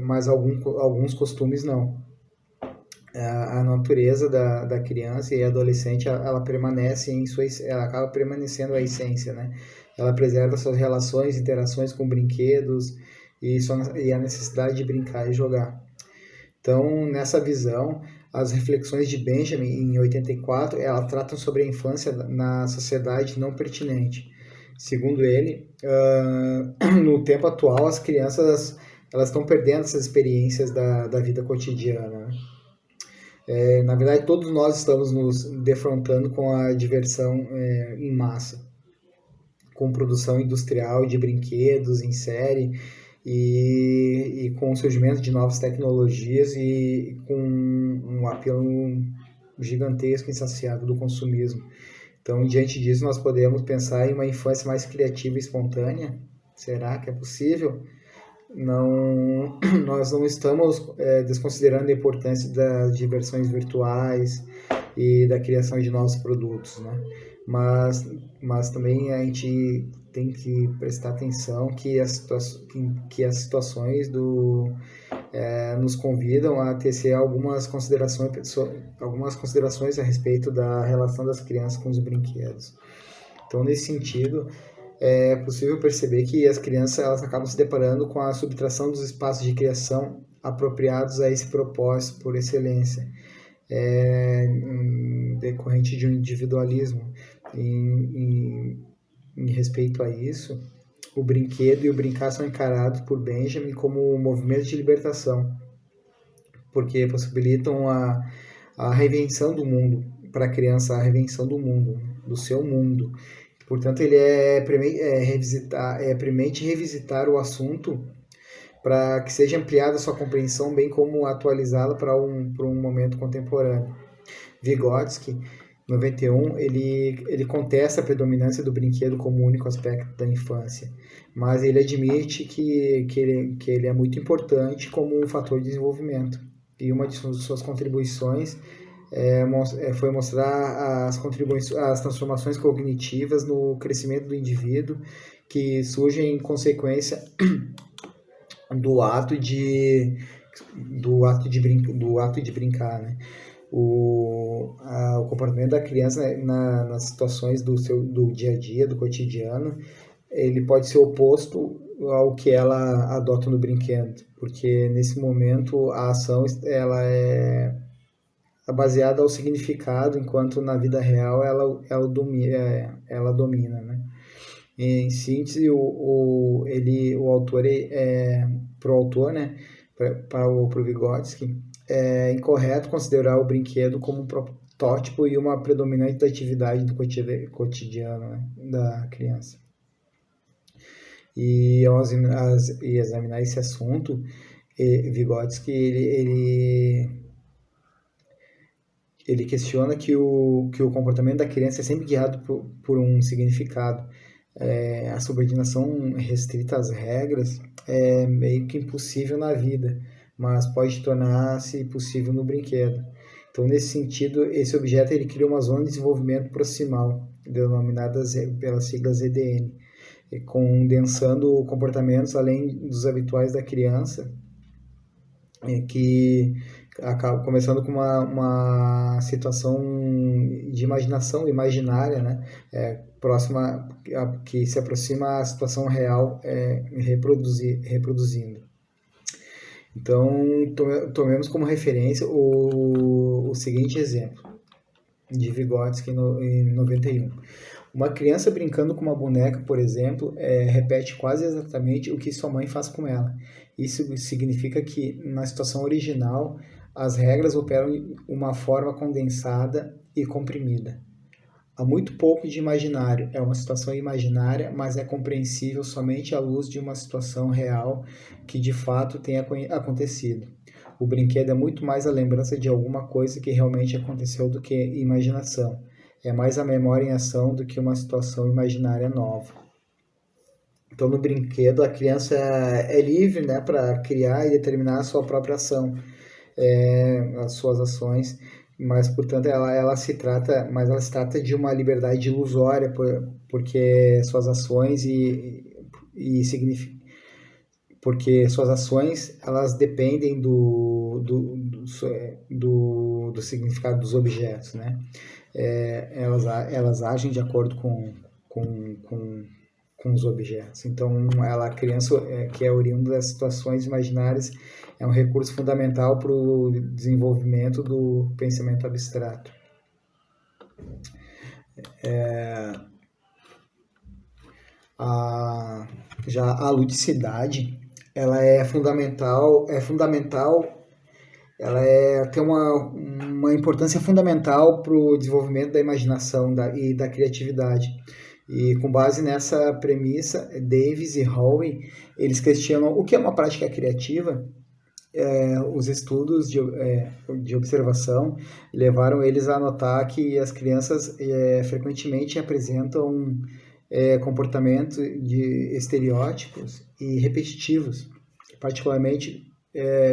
Speaker 1: Mas alguns costumes não. A natureza da criança e adolescente, ela permanece ela acaba permanecendo a essência, né? Ela preserva suas relações, interações com brinquedos e a necessidade de brincar e jogar. Então, nessa visão, as reflexões de Benjamin, em 84, elas tratam sobre a infância na sociedade não pertinente. Segundo ele, no tempo atual, as crianças elas estão perdendo essas experiências da vida cotidiana, né? Na verdade, todos nós estamos nos defrontando com a diversão em massa, com produção industrial de brinquedos em série e com o surgimento de novas tecnologias e com um apelo gigantesco e insaciável do consumismo. Então, diante disso, nós podemos pensar em uma infância mais criativa e espontânea? Será que é possível? não, nós não estamos desconsiderando a importância das diversões virtuais e da criação de novos produtos, né? Mas, mas também a gente tem que prestar atenção que as situações nos convidam a tecer algumas considerações a respeito da relação das crianças com os brinquedos. Então, nesse sentido, é possível perceber que as crianças elas acabam se deparando com a subtração dos espaços de criação apropriados a esse propósito por excelência, decorrente de um individualismo. Em respeito a isso, o brinquedo e o brincar são encarados por Benjamin como um movimento de libertação, porque possibilitam a reinvenção do mundo, para a criança, a reinvenção do mundo, do seu mundo. Portanto, ele premente revisitar o assunto para que seja ampliada a sua compreensão, bem como atualizá-la para um momento contemporâneo. Vygotsky, 91, ele contesta a predominância do brinquedo como único aspecto da infância, mas ele admite que ele é muito importante como um fator de desenvolvimento. E uma de suas contribuições foi mostrar as transformações cognitivas no crescimento do indivíduo que surgem em consequência do ato de brincar, né? O comportamento da criança nas situações do dia a dia, do cotidiano, ele pode ser oposto ao que ela adota no brinquedo, porque nesse momento a ação ela é baseada ao significado, enquanto na vida real ela domina, né? Em síntese, o autor pro autor, né, para o Vygotsky, é incorreto considerar o brinquedo como um protótipo e uma predominante da atividade do cotidiano, né, da criança. E ao examinar esse assunto, Vygotsky ele questiona que o comportamento da criança é sempre guiado por um significado. A subordinação restrita às regras é meio que impossível na vida, mas pode tornar-se possível no brinquedo. Então, nesse sentido, esse objeto ele cria uma zona de desenvolvimento proximal, denominadas pelas siglas EDN, condensando comportamentos além dos habituais da criança, que acaba começando com uma situação de imaginação imaginária, né? Próxima, que se aproxima à situação real, reproduzindo. Então, tomemos como referência o seguinte exemplo de Vygotsky em 91. Uma criança brincando com uma boneca, por exemplo, repete quase exatamente o que sua mãe faz com ela. Isso significa que, na situação original, as regras operam de uma forma condensada e comprimida. Há muito pouco de imaginário. É uma situação imaginária, mas é compreensível somente à luz de uma situação real que de fato tenha acontecido. O brinquedo é muito mais a lembrança de alguma coisa que realmente aconteceu do que imaginação. É mais a memória em ação do que uma situação imaginária nova. Então, no brinquedo, a criança é livre, né, para criar e determinar a sua própria ação, as suas ações, mas, portanto, ela se trata de uma liberdade ilusória, porque suas ações porque suas ações elas dependem do significado dos objetos, né? Elas agem de acordo com os objetos. Então, a criança que é oriunda das situações imaginárias é um recurso fundamental para o desenvolvimento do pensamento abstrato. Já a ludicidade, ela é fundamental, ela tem uma importância fundamental para o desenvolvimento da imaginação e da criatividade. E com base nessa premissa, Davis e Howe, eles questionam o que é uma prática criativa. Os estudos de observação levaram eles a notar que as crianças frequentemente apresentam comportamentos de estereótipos e repetitivos, particularmente,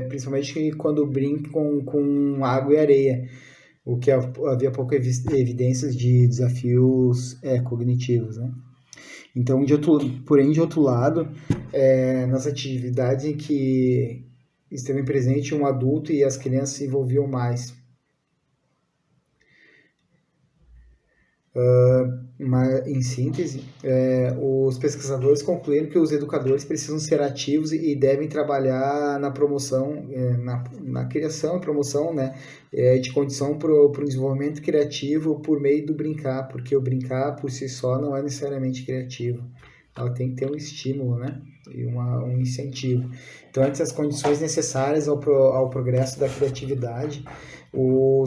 Speaker 1: principalmente quando brincam com água e areia, o que havia poucas evidências de desafios cognitivos, né? Então, porém, de outro lado, nas atividades em que esteve presente um adulto e as crianças se envolviam mais. Mas, em síntese, os pesquisadores concluíram que os educadores precisam ser ativos e devem trabalhar na promoção, na criação e promoção, né, de condição para o desenvolvimento criativo por meio do brincar, porque o brincar por si só não é necessariamente criativo. Ela tem que ter um estímulo, né, e um incentivo. Então, entre as condições necessárias ao progresso da criatividade, o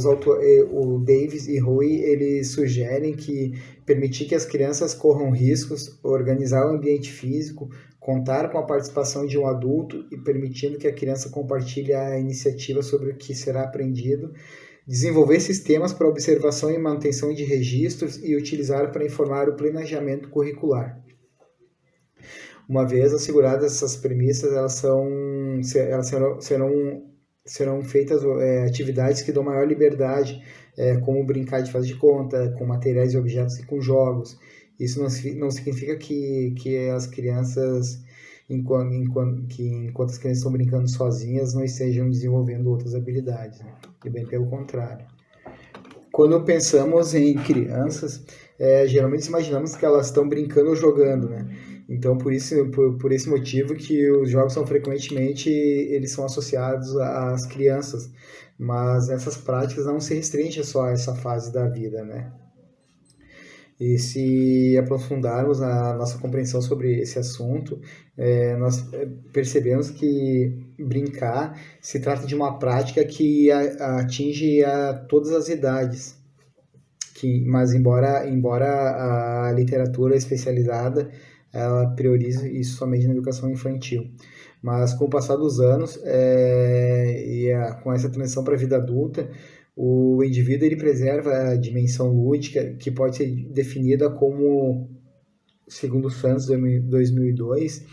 Speaker 1: Davis e Rui, eles sugerem que permitir que as crianças corram riscos, organizar o ambiente físico, contar com a participação de um adulto e permitindo que a criança compartilhe a iniciativa sobre o que será aprendido, desenvolver sistemas para observação e manutenção de registros e utilizar para informar o planejamento curricular. Uma vez asseguradas essas premissas, serão feitas atividades que dão maior liberdade, como brincar de faz de conta, com materiais e objetos e com jogos. Isso não significa que as crianças, enquanto as crianças estão brincando sozinhas, não estejam desenvolvendo outras habilidades, né? E bem pelo contrário. Quando pensamos em crianças, geralmente imaginamos que elas estão brincando ou jogando, né? Então, por esse motivo que os jogos eles são associados às crianças, mas essas práticas não se restringem só a essa fase da vida, né? E se aprofundarmos a nossa compreensão sobre esse assunto, nós percebemos que brincar se trata de uma prática que atinge a todas as idades. Mas embora a literatura especializada ela prioriza isso somente na educação infantil. Mas com o passar dos anos com essa transição para a vida adulta, o indivíduo ele preserva a dimensão lúdica, que pode ser definida como, segundo o Santos 2002,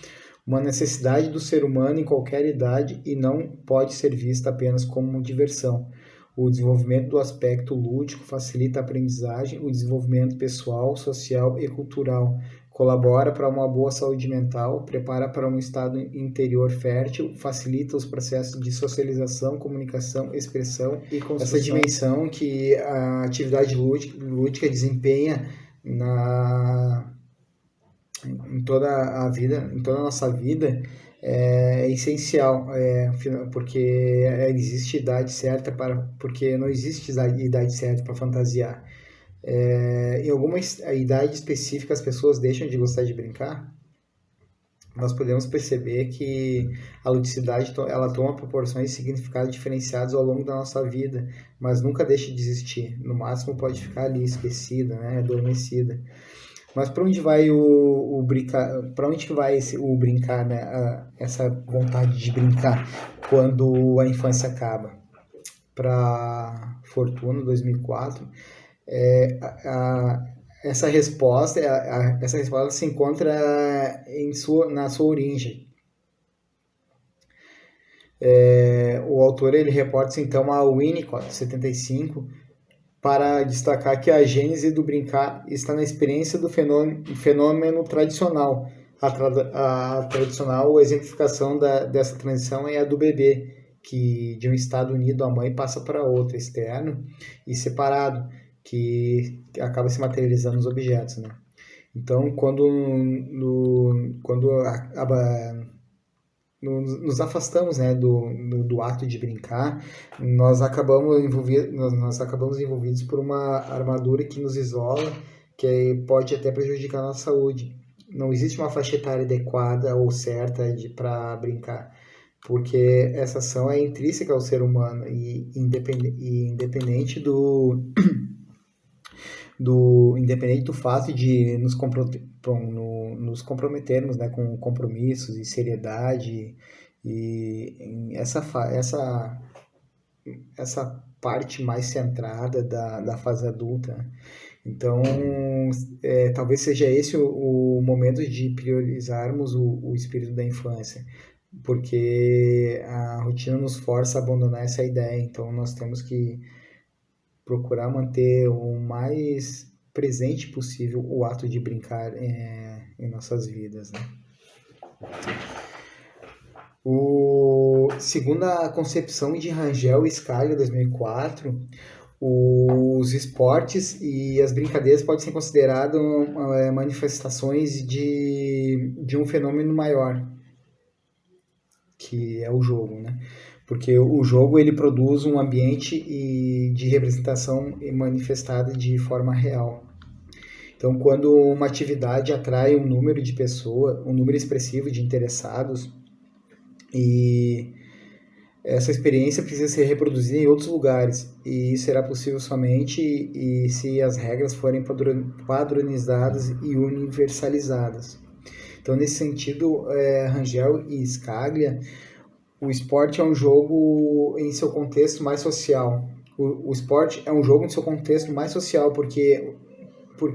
Speaker 1: uma necessidade do ser humano em qualquer idade e não pode ser vista apenas como diversão. O desenvolvimento do aspecto lúdico facilita a aprendizagem, o desenvolvimento pessoal, social e cultural, colabora para uma boa saúde mental, prepara para um estado interior fértil, facilita os processos de socialização, comunicação, expressão e construção. Essa dimensão que a atividade lúdica desempenha em toda a vida, em toda a nossa vida, é essencial, porque existe idade certa porque não existe idade certa para fantasiar. Em alguma idade específica as pessoas deixam de gostar de brincar. Nós podemos perceber que a ludicidade ela toma proporções e significados diferenciados ao longo da nossa vida, mas nunca deixa de existir. No máximo pode ficar ali esquecida, né, adormecida. Mas para onde vai o brincar? Para onde que vai o brincar, né? Essa vontade de brincar quando a infância acaba? Para Fortuna, 2004, essa resposta se encontra na sua origem. O autor ele reporta então a Winnicott, 75, para destacar que a gênese do brincar está na experiência do fenômeno tradicional. A tradicional exemplificação dessa transição é a do bebê, que de um estado unido à mãe passa para outro, externo e separado, que acaba se materializando nos objetos, né? Então, quando nos afastamos, né, do ato de brincar, nós acabamos envolvidos por uma armadura que nos isola, que pode até prejudicar a nossa saúde. Não existe uma faixa etária adequada ou certa para brincar, porque essa ação é intrínseca ao ser humano e independente independente do fato de nos comprometermos, né, com compromissos e seriedade, e essa parte mais centrada da fase adulta. Então, talvez seja esse o momento de priorizarmos o espírito da infância. porque a rotina nos força a abandonar essa ideia. Então, nós temos que procurar manter o mais presente possível o ato de brincar em nossas vidas, né? Segundo a concepção de Rangel e Scaglia, 2004, os esportes e as brincadeiras podem ser considerados manifestações de um fenômeno maior, que é o jogo, né? Porque o jogo ele produz um ambiente de representação manifestada de forma real. Então, quando uma atividade atrai um número de pessoas, um número expressivo de interessados, e essa experiência precisa ser reproduzida em outros lugares, e isso será possível somente se as regras forem padronizadas e universalizadas. Então, nesse sentido, Rangel e Scaglia, o esporte é um jogo em seu contexto mais social. O esporte é um jogo em seu contexto mais social, porque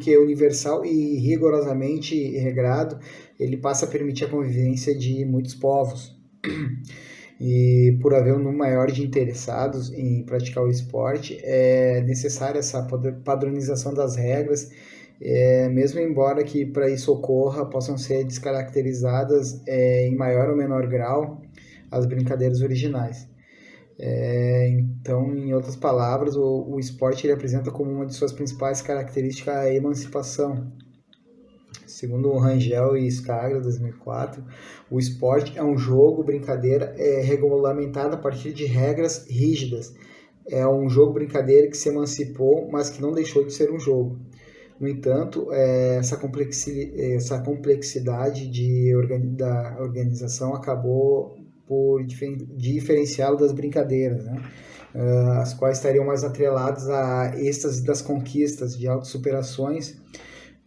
Speaker 1: é universal e rigorosamente regrado, ele passa a permitir a convivência de muitos povos. E por haver um número maior de interessados em praticar o esporte, é necessária essa padronização das regras, mesmo embora que para isso ocorra possam ser descaracterizadas em maior ou menor grau as brincadeiras originais. Então, em outras palavras, o esporte ele apresenta como uma de suas principais características a emancipação. Segundo o Rangel e Scaglia, 2004, o esporte é um jogo, brincadeira regulamentado a partir de regras rígidas. É um jogo, brincadeira que se emancipou, mas que não deixou de ser um jogo. No entanto, essa complexidade da organização acabou por diferenciá-lo das brincadeiras, né? As quais estariam mais atreladas a êxtase das conquistas, de autossuperações,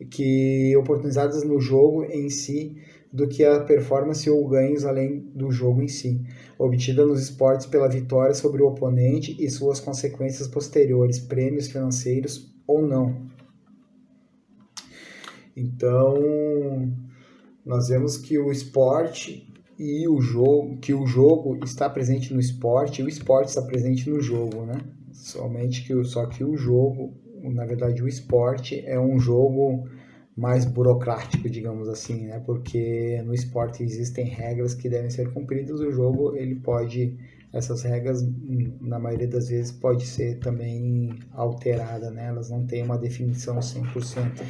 Speaker 1: que oportunizadas no jogo em si, do que a performance ou ganhos além do jogo em si, obtida nos esportes pela vitória sobre o oponente e suas consequências posteriores, prêmios financeiros ou não. Então, nós vemos que o esporte e o jogo está presente no esporte e o esporte está presente no jogo, né? Só que o jogo, na verdade, o esporte é um jogo mais burocrático, digamos assim, né? Porque no esporte existem regras que devem ser cumpridas, o jogo essas regras, na maioria das vezes, pode ser também alterada, né? Elas não têm uma definição 100%.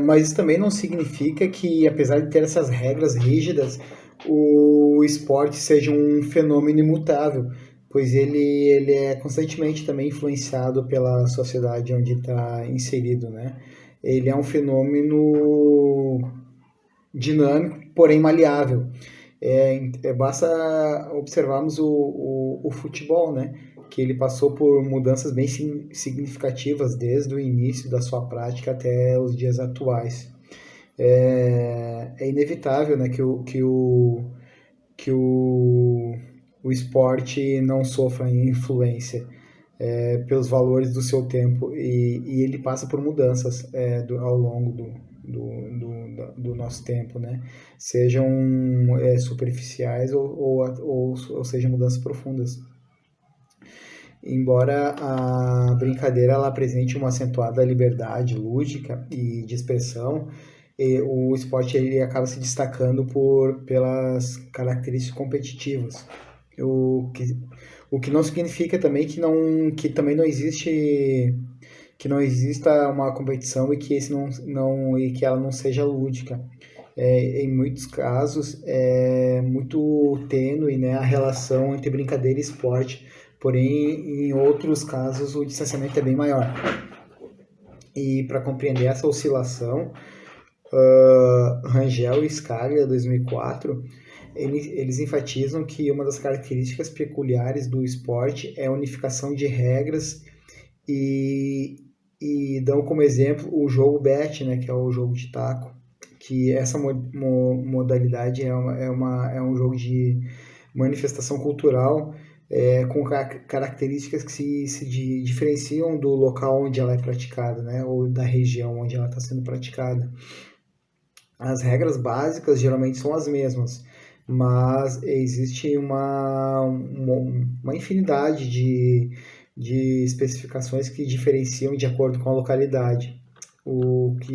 Speaker 1: Mas isso também não significa que, apesar de ter essas regras rígidas, o esporte seja um fenômeno imutável, pois ele é constantemente também influenciado pela sociedade onde está inserido, né? Ele é um fenômeno dinâmico, porém maleável. Basta observarmos o futebol, né? Que ele passou por mudanças bem significativas desde o início da sua prática até os dias atuais. É inevitável, né, que o esporte não sofra influência pelos valores do seu tempo e ele passa por mudanças ao longo do nosso tempo, né? Sejam superficiais ou sejam mudanças profundas. Embora a brincadeira ela apresente uma acentuada liberdade lúdica e de expressão, o esporte ele acaba se destacando pelas características competitivas. O que não significa também que também não existe que não exista uma competição e que que ela não seja lúdica. Em muitos casos é muito tênue, né, a relação entre brincadeira e esporte, porém em outros casos o distanciamento é bem maior. E para compreender essa oscilação, Rangel e Scaglia, 2004, eles enfatizam que uma das características peculiares do esporte é a unificação de regras e dão como exemplo o jogo bet, né, que é o jogo de taco, que essa modalidade é um jogo de manifestação cultural com características que se diferenciam do local onde ela é praticada, né, ou da região onde ela está sendo praticada. As regras básicas geralmente são as mesmas, mas existe uma infinidade de especificações que diferenciam de acordo com a localidade, o que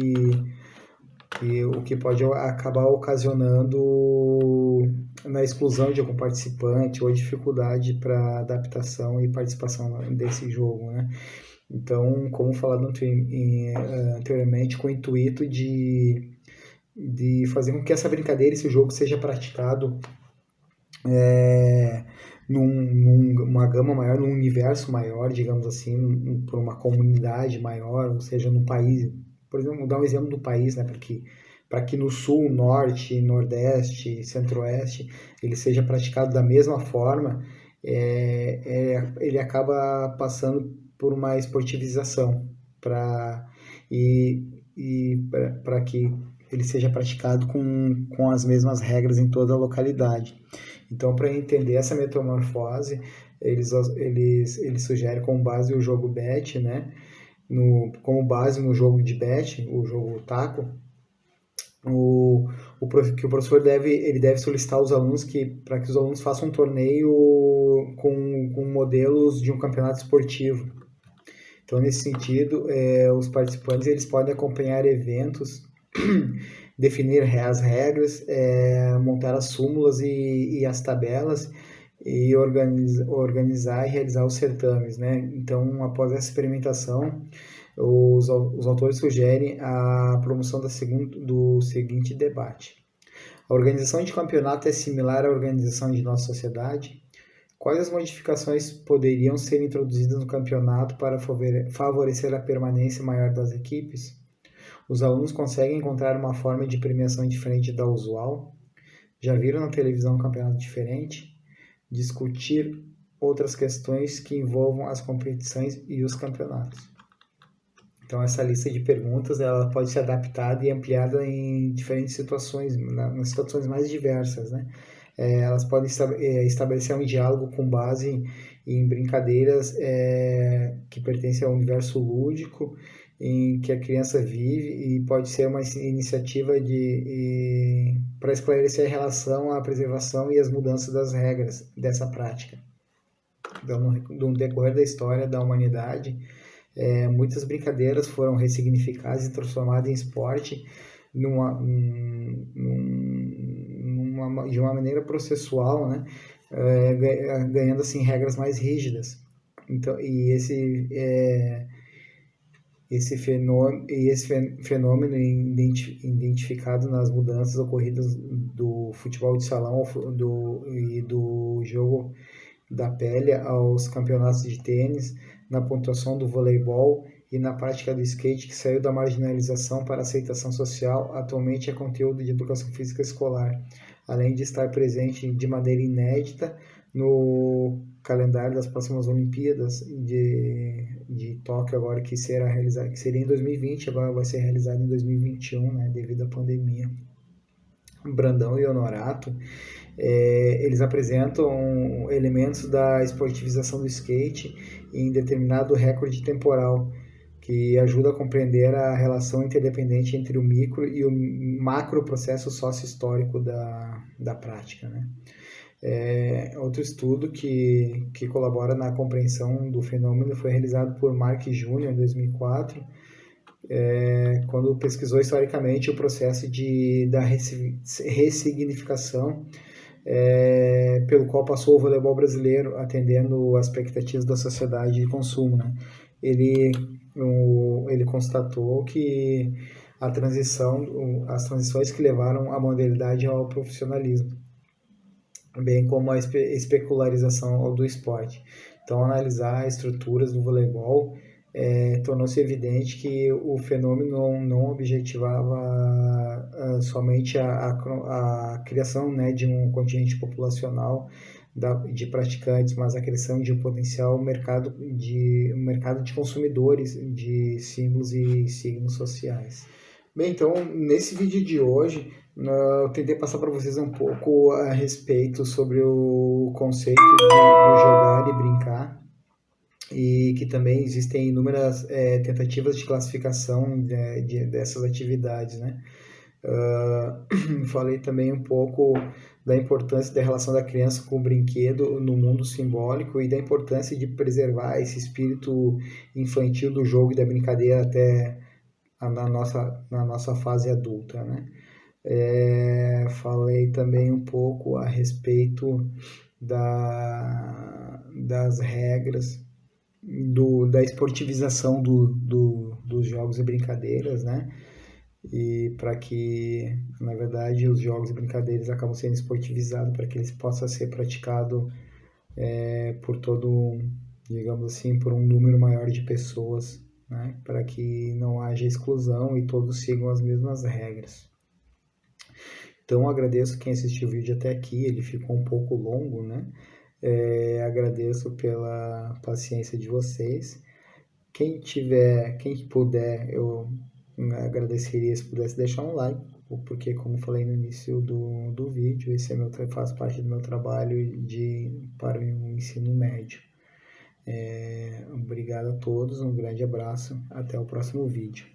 Speaker 1: pode acabar ocasionando na exclusão de algum participante ou dificuldade para adaptação e participação desse jogo, né? Então, como falado anteriormente, com o intuito de fazer com que essa brincadeira, esse jogo seja praticado numa gama maior, num universo maior, digamos assim, por uma comunidade maior, ou seja, num país. Por exemplo, vou dar um exemplo do país, né, para que no sul, norte, nordeste, centro-oeste, ele seja praticado da mesma forma, ele acaba passando por uma esportivização para para que ele seja praticado com as mesmas regras em toda a localidade. Então, para entender essa metamorfose, eles sugerem como base o jogo bet, né? Como base no jogo de bet, o jogo taco, que o professor deve solicitar aos alunos para que os alunos façam um torneio com modelos de um campeonato esportivo. Então, nesse sentido, os participantes eles podem acompanhar eventos, definir as regras, montar as súmulas e as tabelas e organizar e realizar os certames, né? Então, após essa experimentação, os autores sugerem a promoção do seguinte debate: a organização de campeonato é similar à organização de nossa sociedade? Quais as modificações poderiam ser introduzidas no campeonato para favorecer a permanência maior das equipes? Os alunos conseguem encontrar uma forma de premiação diferente da usual? Já viram na televisão um campeonato diferente? Discutir outras questões que envolvam as competições e os campeonatos. Então, essa lista de perguntas ela pode ser adaptada e ampliada em diferentes situações, nas situações mais diversas, né? Elas podem estabelecer um diálogo com base em brincadeiras que pertencem ao universo lúdico em que a criança vive, e pode ser uma iniciativa para esclarecer a relação à preservação e as mudanças das regras dessa prática. Então, no decorrer da história da humanidade, muitas brincadeiras foram ressignificadas e transformadas em esporte de uma maneira processual, né? Ganhando assim regras mais rígidas. Então, esse fenômeno identificado nas mudanças ocorridas do futebol de salão e do jogo da pele aos campeonatos de tênis, na pontuação do voleibol e na prática do skate, que saiu da marginalização para a aceitação social, atualmente é conteúdo de educação física escolar, além de estar presente de maneira inédita no calendário das próximas Olimpíadas de Tóquio, agora que seria em 2020, agora vai ser realizado em 2021, né, devido à pandemia. Brandão e Honorato, eles apresentam elementos da esportivização do skate em determinado recorde temporal, que ajuda a compreender a relação interdependente entre o micro e o macro processo sócio-histórico da prática, né? Outro estudo que colabora na compreensão do fenômeno foi realizado por Mark Jr. em 2004, quando pesquisou historicamente o processo da ressignificação pelo qual passou o voleibol brasileiro, atendendo às expectativas da sociedade de consumo, né? Ele constatou que as transições que levaram a modernidade ao profissionalismo, bem como a especularização do esporte. Então, analisar as estruturas do voleibol tornou-se evidente que o fenômeno não objetivava somente a criação, né, de um contingente populacional de praticantes, mas a criação de um potencial mercado de consumidores de símbolos e signos sociais. Bem, então, nesse vídeo de hoje, eu tentei passar para vocês um pouco a respeito sobre o conceito do jogar e brincar, e que também existem inúmeras tentativas de classificação dessas atividades, né? Falei também um pouco da importância da relação da criança com o brinquedo no mundo simbólico e da importância de preservar esse espírito infantil do jogo e da brincadeira até na nossa fase adulta, né? Falei também um pouco a respeito das regras da esportivização dos jogos e brincadeiras, né? E para que, na verdade, os jogos e brincadeiras acabam sendo esportivizados para que eles possam ser praticados por todo, digamos assim, por um número maior de pessoas, né? Para que não haja exclusão e todos sigam as mesmas regras. Então, agradeço quem assistiu o vídeo até aqui, ele ficou um pouco longo, né? Agradeço pela paciência de vocês. Quem puder, eu agradeceria se pudesse deixar um like, porque como falei no início do vídeo, esse faz parte do meu trabalho para o ensino médio. Obrigado a todos, um grande abraço, até o próximo vídeo.